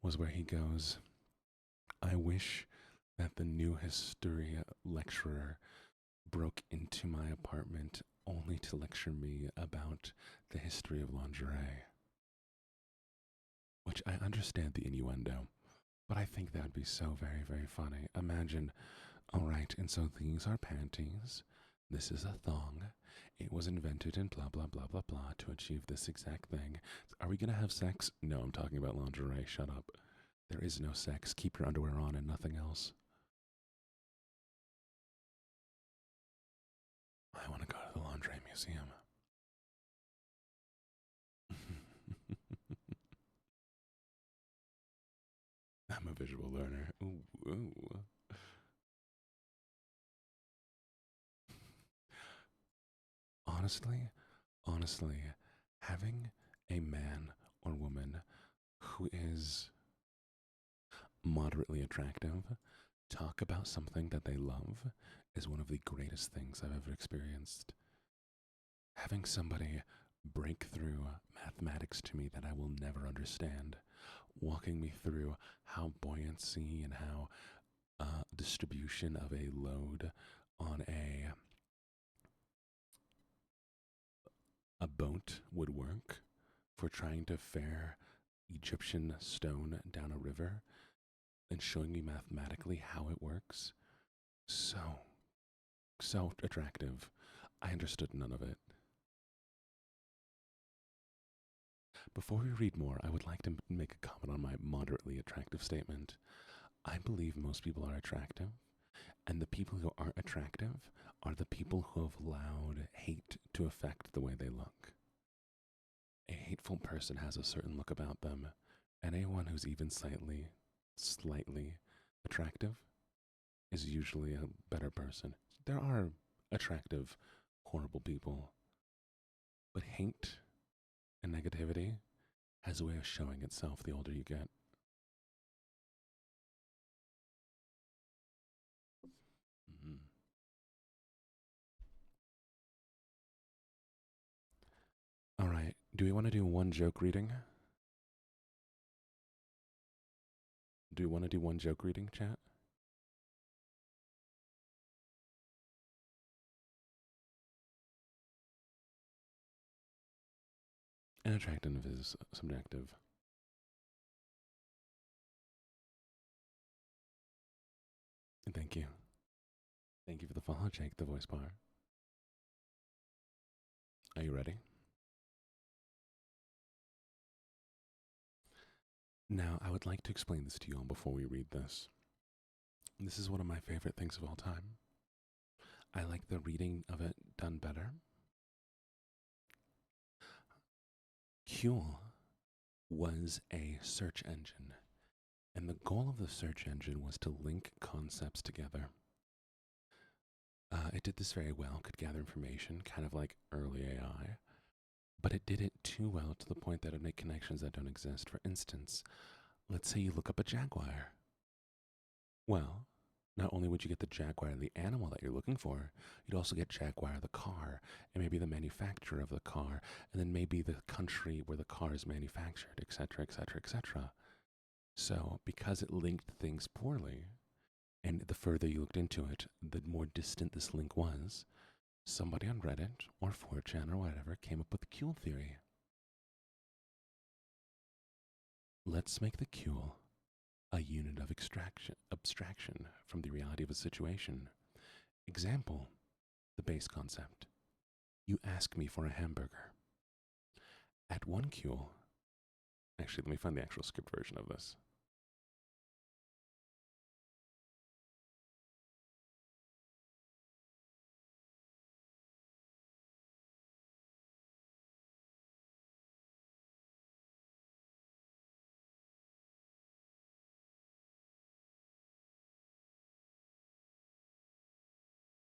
was where he goes, I wish that the new history lecturer broke into my apartment only to lecture me about the history of lingerie. Which I understand the innuendo, but I think that would be so very, very funny. Imagine, all right, and so these are panties. This is a thong. It was invented in blah, blah, blah, blah, blah to achieve this exact thing. Are we going to have sex? No, I'm talking about lingerie. Shut up. There is no sex. Keep your underwear on and nothing else. I want to go to the lingerie museum. I'm a visual learner. Ooh, ooh. Honestly, honestly, having a man or woman who is moderately attractive talk about something that they love is one of the greatest things I've ever experienced. Having somebody break through mathematics to me that I will never understand, walking me through how buoyancy and how distribution of a load on a boat would work for trying to fare Egyptian stone down a river and showing me mathematically how it works. So, so attractive. I understood none of it. Before we read more, I would like to make a comment on my moderately attractive statement. I believe most people are attractive, and the people who aren't attractive are the people who have allowed hate to affect the way they look. A hateful person has a certain look about them, and anyone who's even slightly attractive is usually a better person. There are attractive, horrible people, but hate and negativity has a way of showing itself the older you get. Mhm. All right, do we want to do one joke reading? Do we want to do one joke reading, chat? And attractiveness is subjective. Thank you. Thank you for the follow, Jake, the voice bar. Are you ready? Now, I would like to explain this to you all before we read this. This is one of my favorite things of all time. I like the reading of it done better. Huel was a search engine, and the goal of the search engine was to link concepts together. It did this very well, could gather information, kind of like early AI, but it did it too well to the point that it would make connections that don't exist. For instance, let's say you look up a jaguar. Well, not only would you get the jaguar, the animal that you're looking for, you'd also get jaguar, the car, and maybe the manufacturer of the car, and then maybe the country where the car is manufactured, etc., etc., etc. So, because it linked things poorly, and the further you looked into it, the more distant this link was, somebody on Reddit or 4chan or whatever came up with the Kuehl theory. Let's make the Kuehl a unit of abstraction from the reality of a situation. Example, the base concept. You ask me for a hamburger. At one Kuehl, actually, let me find the actual script version of this.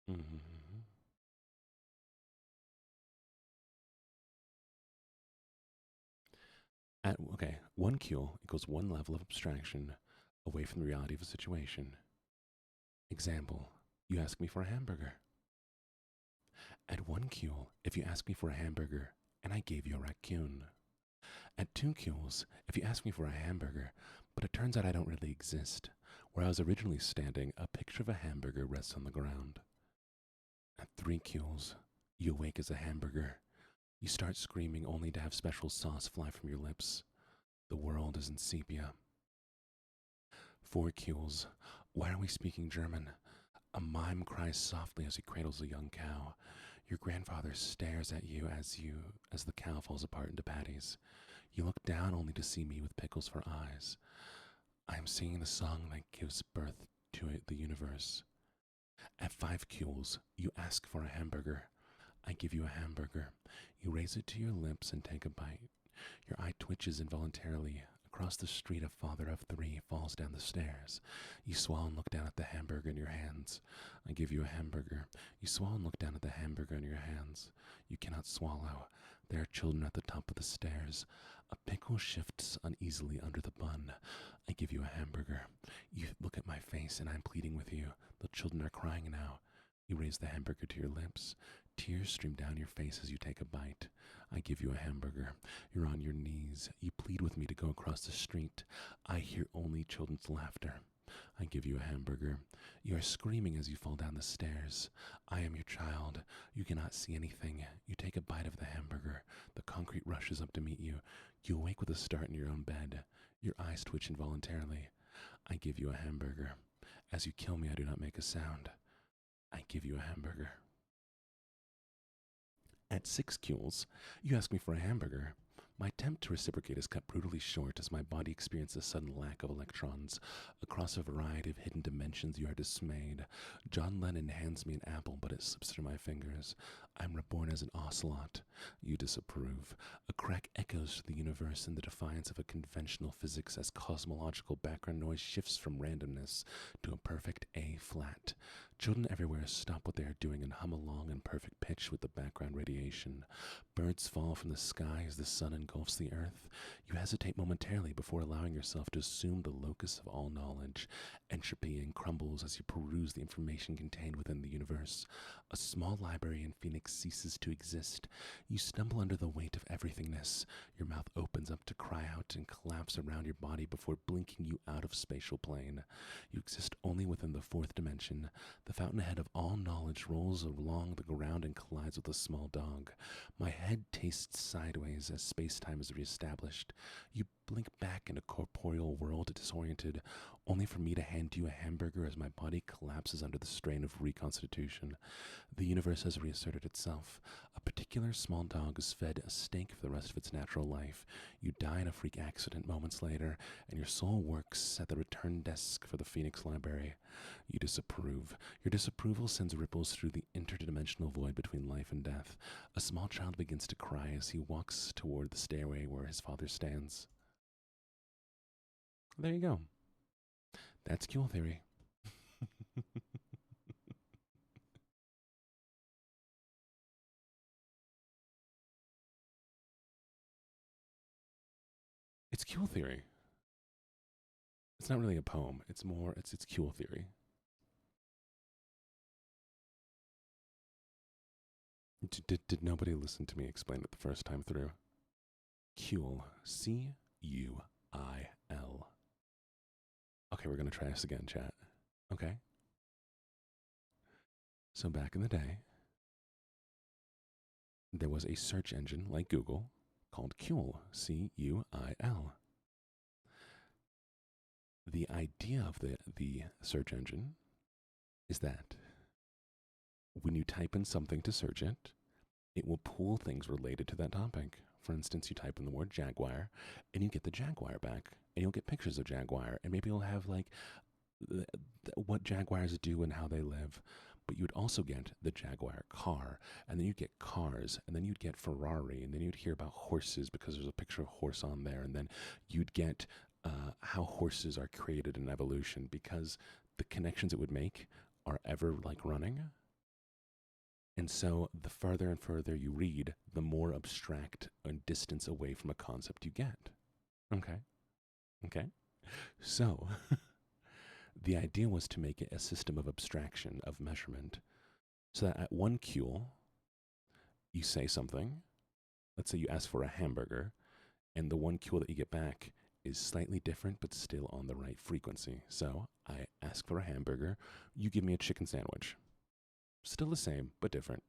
Mm-hmm. Okay, one cule equals one level of abstraction away from the reality of a situation. Example, you ask me for a hamburger. At one cule, if you ask me for a hamburger and I gave you a raccoon. At two cules, if you ask me for a hamburger, but it turns out I don't really exist, where I was originally standing, a picture of a hamburger rests on the ground. At three cules, you awake as a hamburger. You start screaming only to have special sauce fly from your lips. The world is in sepia. Four cules, why are we speaking German? A mime cries softly as he cradles a young cow. Your grandfather stares at you as the cow falls apart into patties. You look down only to see me with pickles for eyes. I am singing the song that gives birth to the universe. At five cules, you ask for a hamburger. I give you a hamburger. You raise it to your lips and take a bite. Your eye twitches involuntarily. Across the street, a father of three falls down the stairs. You swallow and look down at the hamburger in your hands. I give you a hamburger. You swallow and look down at the hamburger in your hands. You cannot swallow. There are children at the top of the stairs. A pickle shifts uneasily under the bun. I give you a hamburger. You look at my face and I'm pleading with you. The children are crying now. You raise the hamburger to your lips. Tears stream down your face as you take a bite. I give you a hamburger. You're on your knees. You plead with me to go across the street. I hear only children's laughter. I give you a hamburger. You are screaming as you fall down the stairs. I am your child. You cannot see anything. You take a bite of the hamburger. The concrete rushes up to meet you. You awake with a start in your own bed. Your eyes twitch involuntarily. I give you a hamburger. As you kill me, I do not make a sound. I give you a hamburger. At six cules, you ask me for a hamburger. My attempt to reciprocate is cut brutally short as my body experiences a sudden lack of electrons. Across a variety of hidden dimensions, you are dismayed. John Lennon hands me an apple, but it slips through my fingers. I'm reborn as an ocelot. You disapprove. A crack echoes through the universe in the defiance of a conventional physics as cosmological background noise shifts from randomness to a perfect A flat. Children everywhere stop what they are doing and hum along in perfect pitch with the background radiation. Birds fall from the sky as the sun engulfs the earth. You hesitate momentarily before allowing yourself to assume the locus of all knowledge. Entropy crumbles as you peruse the information contained within the universe. A small library in Phoenix ceases to exist. You stumble under the weight of everythingness. Your mouth opens up to cry out and collapse around your body before blinking you out of spatial plane. You exist only within the fourth dimension. The fountainhead of all knowledge rolls along the ground and collides with a small dog. My head tastes sideways as space-time is reestablished. You blink back in a corporeal world disoriented, only for me to hand you a hamburger as my body collapses under the strain of reconstitution. The universe has reasserted itself. A particular small dog is fed a steak for the rest of its natural life. You die in a freak accident moments later, and your soul works at the return desk for the Phoenix Library. You disapprove. Your disapproval sends ripples through the interdimensional void between life and death. A small child begins to cry as he walks toward the stairway where his father stands. There you go. That's cule theory. It's cule theory. It's not really a poem. It's cule theory. Did nobody listen to me explain it the first time through? Cule. C-U-I-L. Okay, we're going to try this again, chat. Okay? So back in the day, there was a search engine like Google called Cule. C-U-I-L. The idea of the search engine is that when you type in something to search it, it will pull things related to that topic. For instance, you type in the word Jaguar, and you get the Jaguar back, and you'll get pictures of Jaguar, and maybe you'll have like what Jaguars do and how they live. But you'd also get the Jaguar car, and then you'd get cars, and then you'd get Ferrari, and then you'd hear about horses because there's a picture of a horse on there, and then you'd get how horses are created in evolution because the connections it would make are ever like running. And so the further and further you read, the more abstract and distance away from a concept you get. Okay. Okay. So, the idea was to make it a system of abstraction, of measurement, so that at one cule, you say something. Let's say you ask for a hamburger, and the one cue that you get back is slightly different but still on the right frequency. So I ask for a hamburger, you give me a chicken sandwich. Still the same, but different.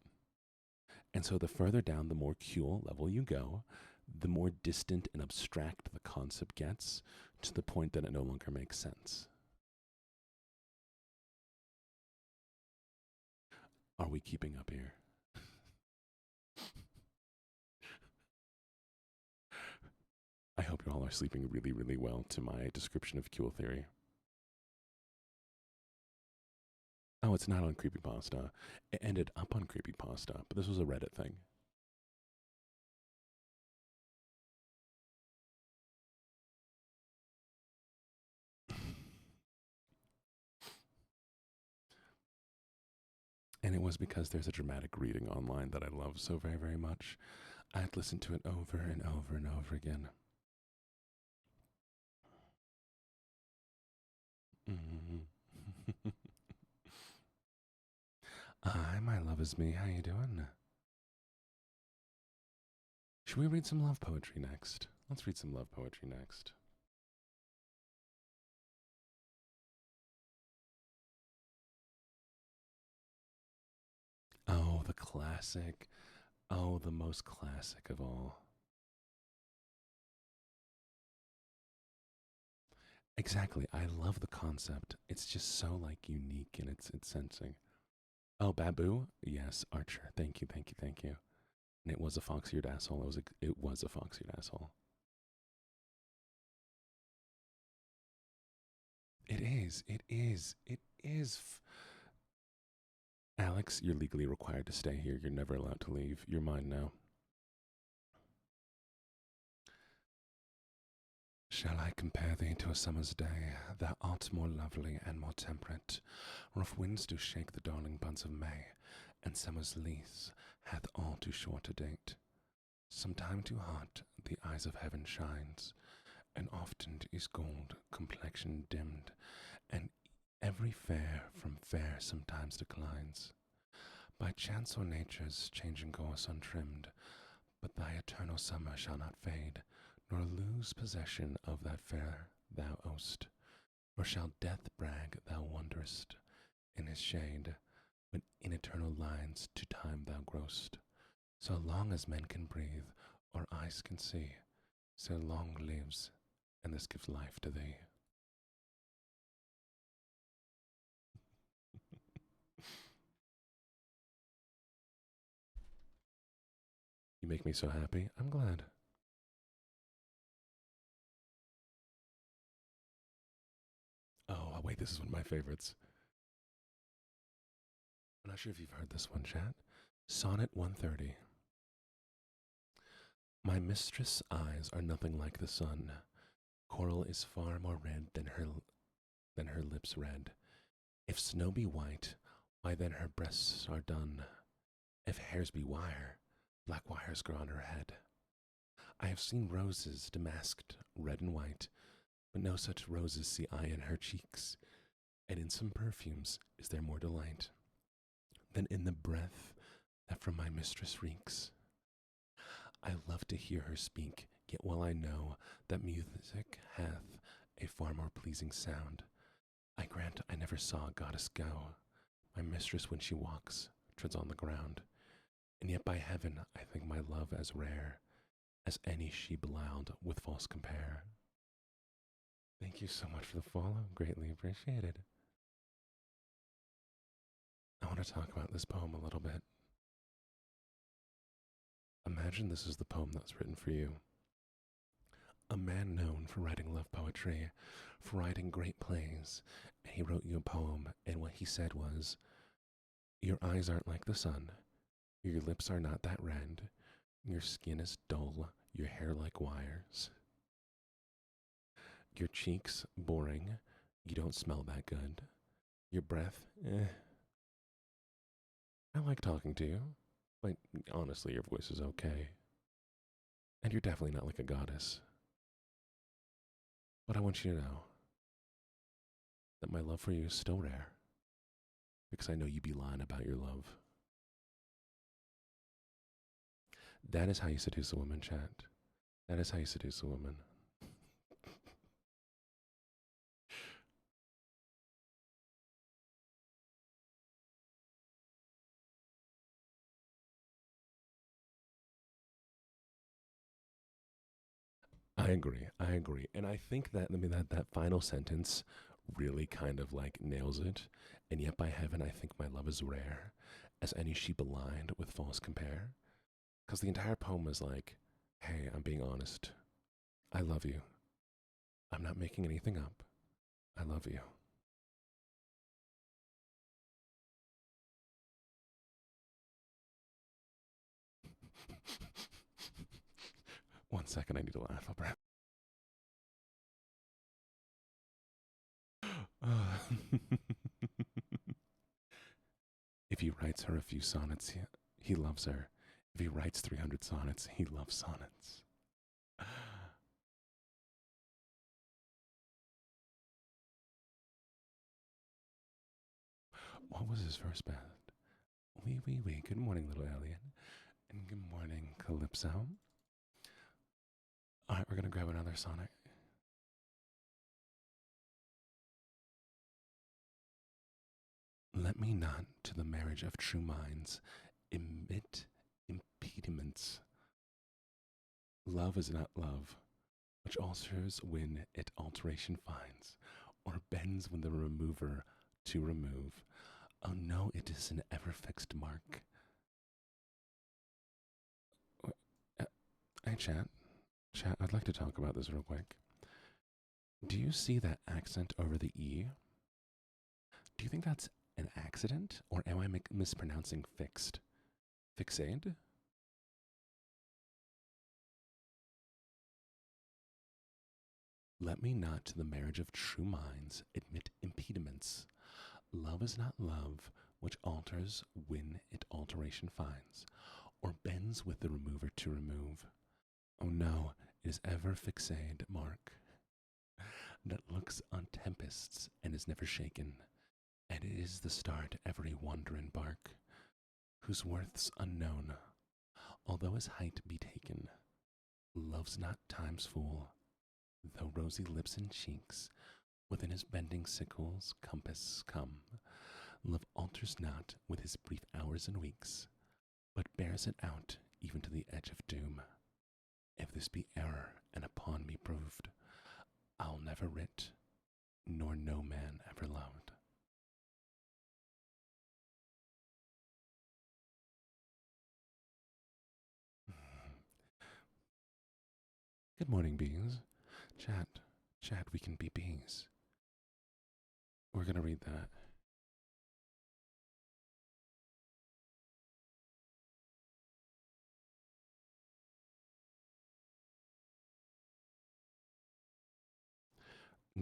And so the further down the more cue level you go, the more distant and abstract the concept gets to the point that it no longer makes sense. Are we keeping up here? I hope you all are sleeping really, really well to my description of cue theory. Oh, it's not on Creepypasta. It ended up on Creepypasta, but this was a Reddit thing. And it was because there's a dramatic reading online that I love so very, very much. I'd listen to it over and over and over again. Mm-hmm. Hi, my love is me. How you doing? Should we read some love poetry next? Let's read some love poetry next. Oh, the classic. Oh, the most classic of all. Exactly. I love the concept. It's just so like unique in its sensing. Oh, Babu? Yes, Archer. Thank you, thank you, thank you. And it was a fox-eared asshole. It was a fox-eared asshole. It is. It is. It is. Alex, you're legally required to stay here. You're never allowed to leave. You're mine now. Shall I compare thee to a summer's day? Thou art more lovely and more temperate. Rough winds do shake the darling buds of May, and summer's lease hath all too short a date. Sometime too hot the eyes of heaven shines, and often is gold complexion dimmed, and every fair from fair sometimes declines. By chance or nature's changing course untrimmed, but thy eternal summer shall not fade, nor lose possession of that fair thou owest, nor shall death brag thou wanderest in his shade, when in eternal lines to time thou growst. So long as men can breathe, or eyes can see, so long lives, and this gives life to thee. You make me so happy. I'm glad. Oh, wait, this is one of my favorites. I'm not sure if you've heard this one, chat. Sonnet 130. My mistress' eyes are nothing like the sun. Coral is far more red than her lips red. If snow be white, why then her breasts are dun. If hairs be wire, black wires grow on her head. I have seen roses damasked red and white, but no such roses see I in her cheeks, and in some perfumes is there more delight than in the breath that from my mistress reeks. I love to hear her speak, yet well I know that music hath a far more pleasing sound. I grant I never saw a goddess go. My mistress, when she walks, treads on the ground, and yet by heaven I think my love as rare as any she beloud with false compare. Thank you so much for the follow. Greatly appreciated. I want to talk about this poem a little bit. Imagine this is the poem that's written for you. A man known for writing love poetry, for writing great plays, and he wrote you a poem, and what he said was, your eyes aren't like the sun, your lips are not that red, your skin is dull, your hair like wires, your cheeks boring, you don't smell that good, your breath, I like talking to you, but honestly, your voice is okay. And you're definitely not like a goddess. But I want you to know that my love for you is still rare because I know you be lying about your love. That is how you seduce a woman, chat. That is how you seduce a woman. I agree. I agree. And I think that, I mean, that final sentence really kind of like nails it. And yet, by heaven, I think my love is rare, as any sheep aligned with false compare. Because the entire poem is like, hey, I'm being honest. I love you. I'm not making anything up. I love you. One second, I need to laugh. I'll breath. If he writes her a few sonnets, he loves her. If he writes 300 sonnets, he loves sonnets. What was his first band? Wee. Good morning, little alien. And good morning, Calypso. All right, we're going to grab another sonnet. Let me not to the marriage of true minds emit impediments. Love is not love, which alters when it alteration finds, or bends when the remover to remove. Oh no, it is an ever fixed mark. Hey, chat. Chat, I'd like to talk about this real quick. Do you see that accent over the E? Do you think that's an accident, or am I mispronouncing fixed? Fixade? Let me not to the marriage of true minds admit impediments. Love is not love, which alters when it alteration finds, or bends with the remover to remove. Oh no, it is ever fixade, mark, that looks on tempests and is never shaken, and it is the star to every wandering bark, whose worth's unknown, although his height be taken, loves not time's fool, though rosy lips and cheeks within his bending sickle's compass come. Love alters not with his brief hours and weeks, but bears it out even to the edge of doom. If this be error and upon me proved, I'll never writ, nor no man ever loved. Good morning, bees. Chat, we can be bees. We're gonna read that.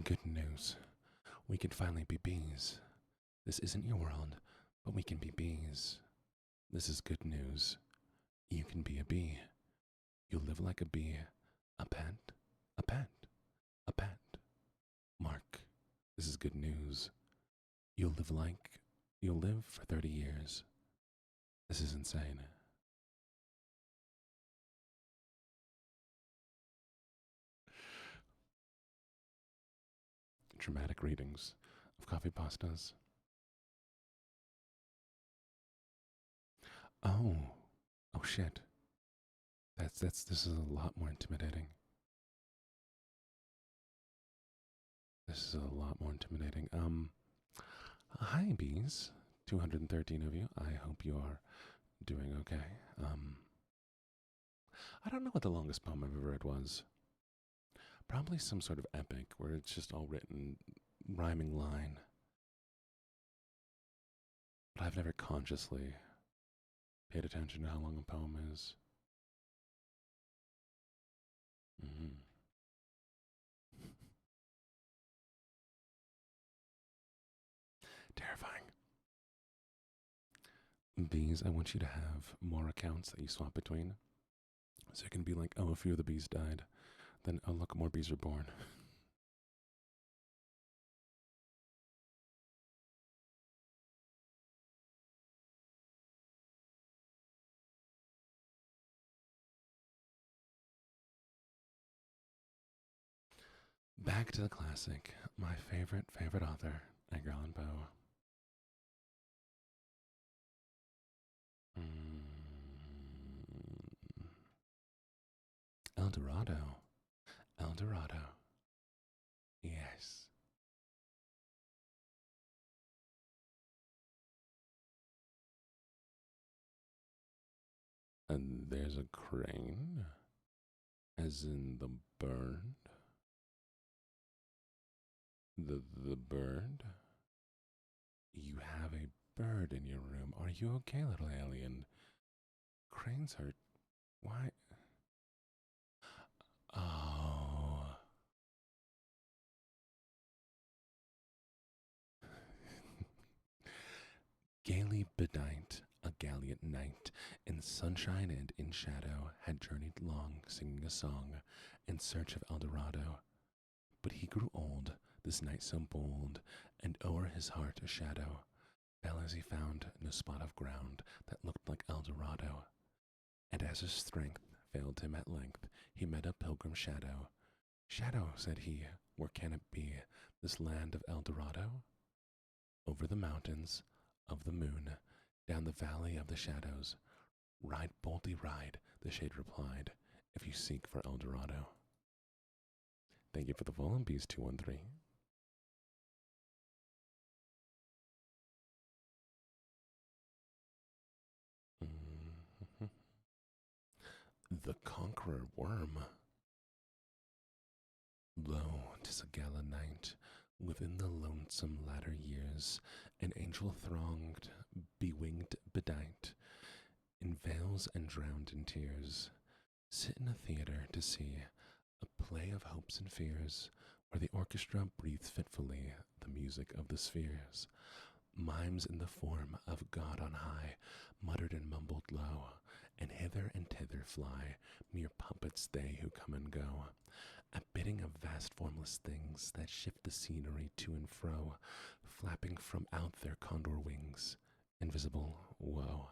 Good news. We can finally be bees. This isn't your world, but we can be bees. This is good news. You can be a bee. You live like a bee. A pet, a pet, a pet. Mark, this is good news. You'll live for 30 years. This is insane. Dramatic readings of coffee pastas. Oh, oh shit. This is a lot more intimidating. This is a lot more intimidating. Hi bees. 213 of you. I hope you are doing okay. I don't know what the longest poem I've ever read was. Probably some sort of epic where it's just all written rhyming line. But I've never consciously paid attention to how long a poem is. Mm-hmm. Terrifying. Bees, I want you to have more accounts that you swap between. So it can be like, oh, a few of the bees died. Then, oh, look, more bees are born. Back to the classic, my favorite author, Edgar Allan Poe. El Dorado. El Dorado. Yes. And there's a crane, as in the bird. The bird. You have a bird in your room. Are you okay, little alien? Cranes are. Why? Oh. Gaily bedight, a gallant knight, in sunshine and in shadow, had journeyed long, singing a song, in search of El Dorado. But he grew old, this knight so bold, and o'er his heart a shadow fell as he found no spot of ground that looked like El Dorado. And as his strength failed him at length, he met a pilgrim shadow. Shadow, said he, where can it be, this land of El Dorado? Over the mountains of the moon, down the valley of the shadows. Ride boldly, ride, the shade replied, if you seek for El Dorado. Thank you for the follow, Bees 213. The Conqueror Worm. Lo, 'tis a gala night, within the lonesome latter years, an angel thronged, bewinged, bedight, in veils and drowned in tears, sit in a theatre to see a play of hopes and fears, where the orchestra breathes fitfully the music of the spheres. Mimes in the form of God on high, muttered and mumbled low, and hither and thither fly, mere puppets they who come and go, at bidding of vast formless things that shift the scenery to and fro, flapping from out their condor wings, invisible woe.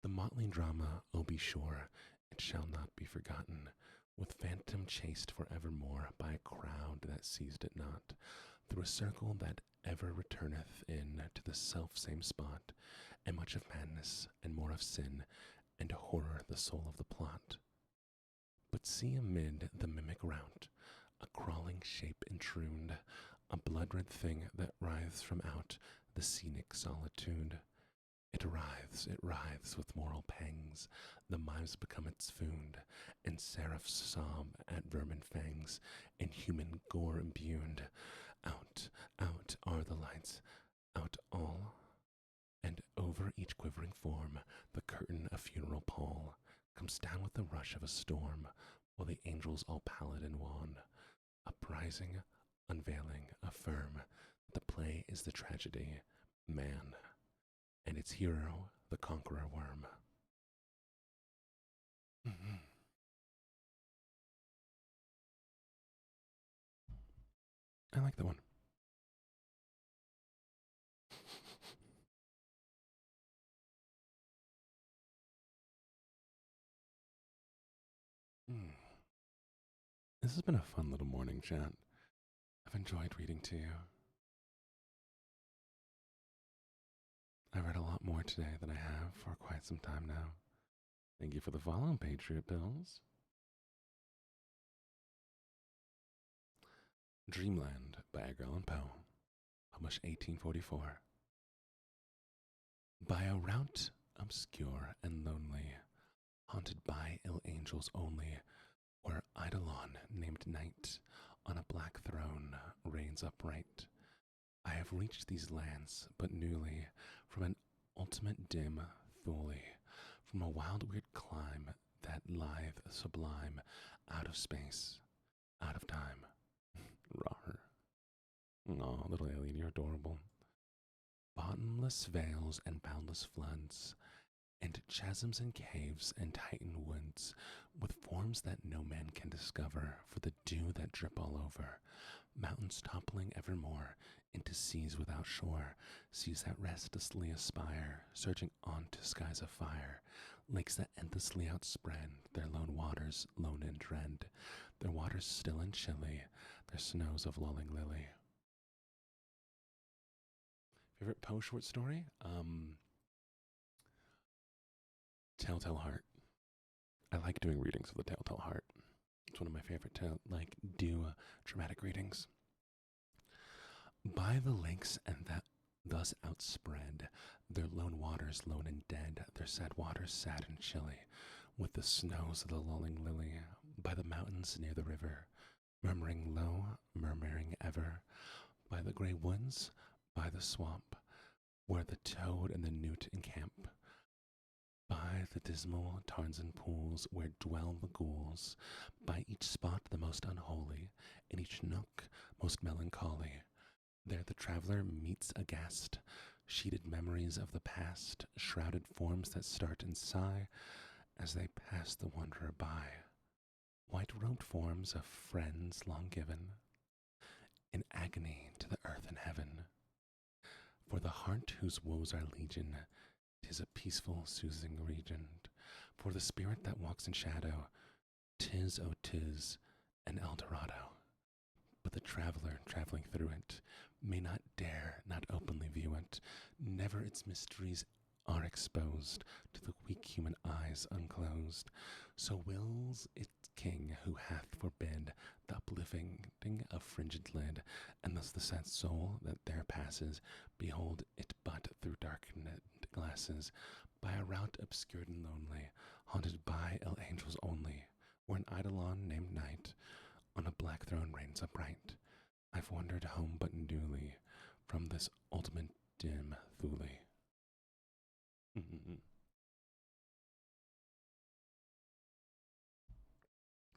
The motley drama, oh be sure, it shall not be forgotten, with phantom chased for evermore by a crowd that seized it not, through a circle that ever returneth in to the self-same spot, and much of madness, and more of sin, and horror the soul of the plot. But see amid the mimic rout, a crawling shape entrooned, a blood-red thing that writhes from out the scenic solitude. It writhes with moral pangs, the mimes become its food, and seraphs sob at vermin fangs, in human gore imbued. Out, out are the lights, out all, and over each quivering form the curtain of funeral pall comes down with the rush of a storm, while the angels all pallid and wan, uprising, unveiling, affirm the play is the tragedy, man, and its hero, the conqueror worm. I like that one. This has been a fun little morning chat. I've enjoyed reading to you. I read a lot more today than I have for quite some time now. Thank you for the follow, Patriot Bills. Dreamland by Edgar Allan Poe, published 1844. By a route obscure and lonely, haunted by ill angels only, where Eidolon, named Night, on a black throne reigns upright, I have reached these lands but newly, from an ultimate dim Thule, from a wild weird clime that lithe sublime, out of space, out of time. Rawr. Aw, little alien, you're adorable. Bottomless vales and boundless floods, and chasms and caves and titan woods, with forms that no man can discover for the dew that drip all over, mountains toppling evermore into seas without shore, seas that restlessly aspire, surging on to skies of fire, lakes that endlessly outspread their lone waters, lone and dread, their waters still and chilly, their snows of lulling lily. Favorite Poe short story? Telltale Heart. I like doing readings of the Telltale Heart. It's one of my favorite to do dramatic readings. By the lakes and that thus outspread, their lone waters lone and dead, their sad waters sad and chilly, with the snows of the lulling lily, by the mountains near the river, murmuring low, murmuring ever, by the grey woods, by the swamp, where the toad and the newt encamp, by the dismal tarns and pools where dwell the ghouls, by each spot the most unholy, in each nook most melancholy, there the traveller meets aghast, sheeted memories of the past, shrouded forms that start and sigh as they pass the wanderer by, white-robed forms of friends long given, in agony to the earth and heaven. For the heart whose woes are legion, 'tis a peaceful, soothing region. For the spirit that walks in shadow, 'tis, oh 'tis, an El Dorado. But the traveller travelling through it may not dare, not openly view it. Never its mysteries are exposed to the weak human eyes unclosed. So wills it king who hath forbid the uplifting of fringed lid, and thus the sad soul that there passes, behold it but through darkened glasses, by a route obscured and lonely, haunted by ill angels only, where an eidolon named Night on a black throne reigns upright. I've wandered home but newly from this ultimate dim Thule.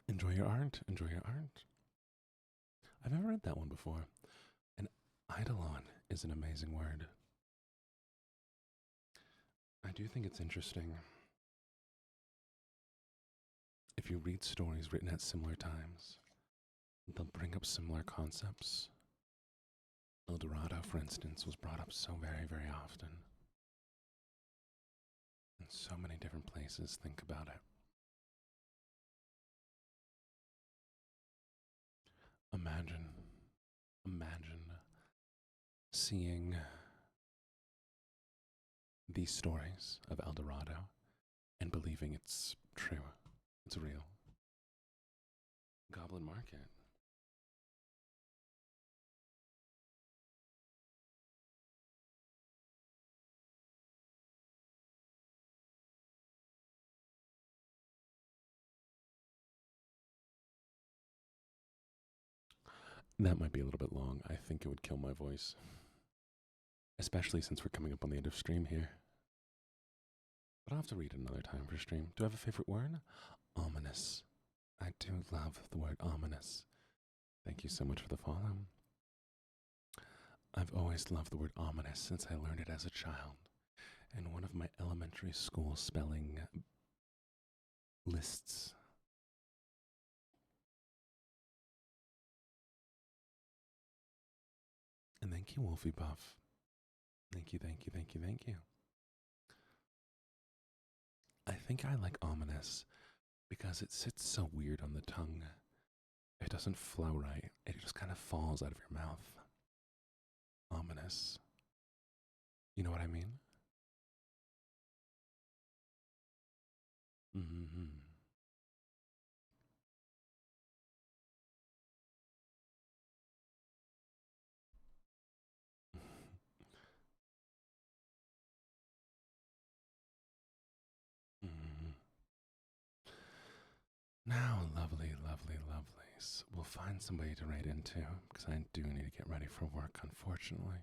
Enjoy your art. Enjoy your art. I've never read that one before. An eidolon is an amazing word. I do think it's interesting. If you read stories written at similar times, they'll bring up similar concepts. El Dorado, for instance, was brought up so very, very often. In so many different places, think about it. Imagine seeing these stories of El Dorado and believing it's true, it's real. Goblin Market. That might be a little bit long. I think it would kill my voice. Especially since we're coming up on the end of stream here. But I'll have to read it another time for stream. Do I have a favorite word? Ominous. I do love the word ominous. Thank you so much for the follow. I've always loved the word ominous since I learned it as a child in one of my elementary school spelling lists. And thank you, Wolfie Buff. Thank you, thank you, thank you, thank you. I think I like ominous because it sits so weird on the tongue. It doesn't flow right. It just kind of falls out of your mouth. Ominous. You know what I mean? Mm-hmm. Mm-hmm. Now, lovely, lovely, lovelies. We'll find somebody to write into because I do need to get ready for work, unfortunately.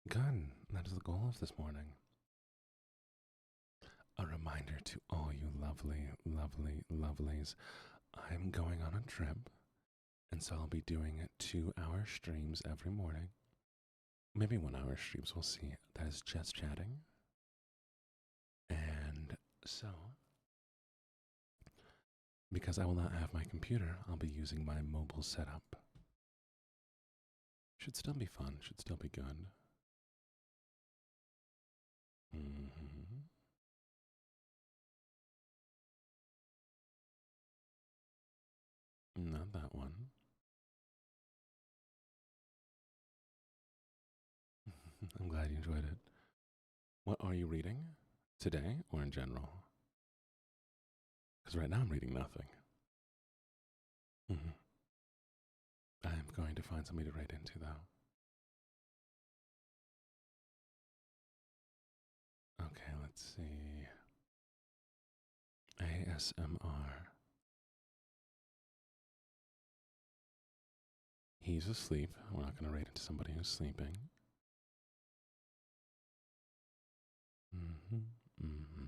Good. That is the goal of this morning. A reminder to all you lovely, lovely, lovelies. I'm going on a trip, and so I'll be doing 2-hour streams every morning. Maybe 1-hour streams, we'll see. That is just chatting. And so, because I will not have my computer, I'll be using my mobile setup. Should still be fun, should still be good. Mm-hmm. Not that one. I'm glad you enjoyed it. What are you reading? Today or in general? Because right now I'm reading nothing. Mm-hmm. I'm going to find somebody to write into, though. Okay, let's see. ASMR. He's asleep. We're not going to write into somebody who's sleeping. Mm-hmm. Mm-hmm.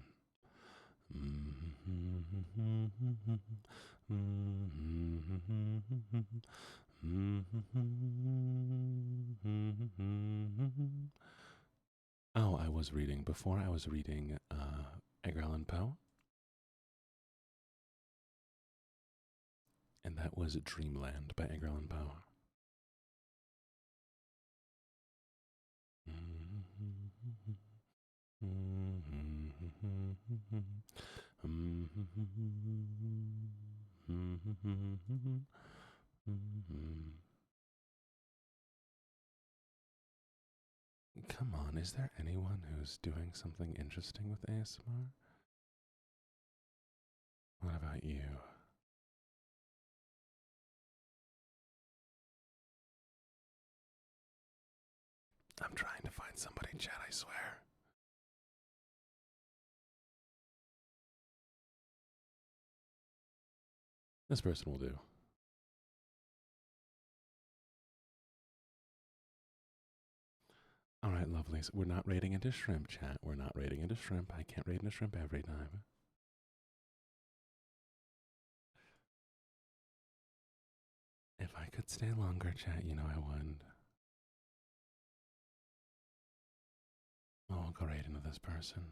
Oh, I was reading. Before I was reading Edgar Allan Poe. And that was Dreamland by Edgar Allan Poe. Come on, is there anyone who's doing something interesting with ASMR? What about you? I'm trying to find somebody, chat, I swear. This person will do. All right, lovelies. We're not rating into shrimp, chat. We're not rating into shrimp. I can't rate into shrimp every time. If I could stay longer, chat, you know I would. Oh, I'll go right into this person.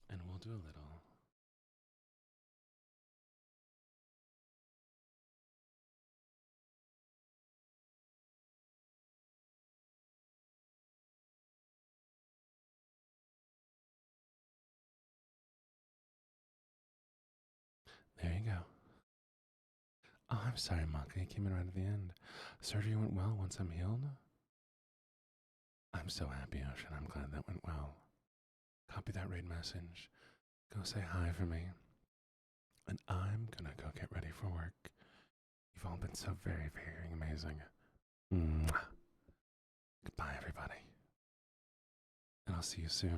And we'll do a little. There you go. Oh, I'm sorry, Maka. You came in right at the end. Surgery went well once I'm healed? I'm so happy, Ocean. I'm glad that went well. Copy that raid message. Go say hi for me. And I'm gonna go get ready for work. You've all been so very, very amazing. Mwah. Goodbye, everybody. And I'll see you soon.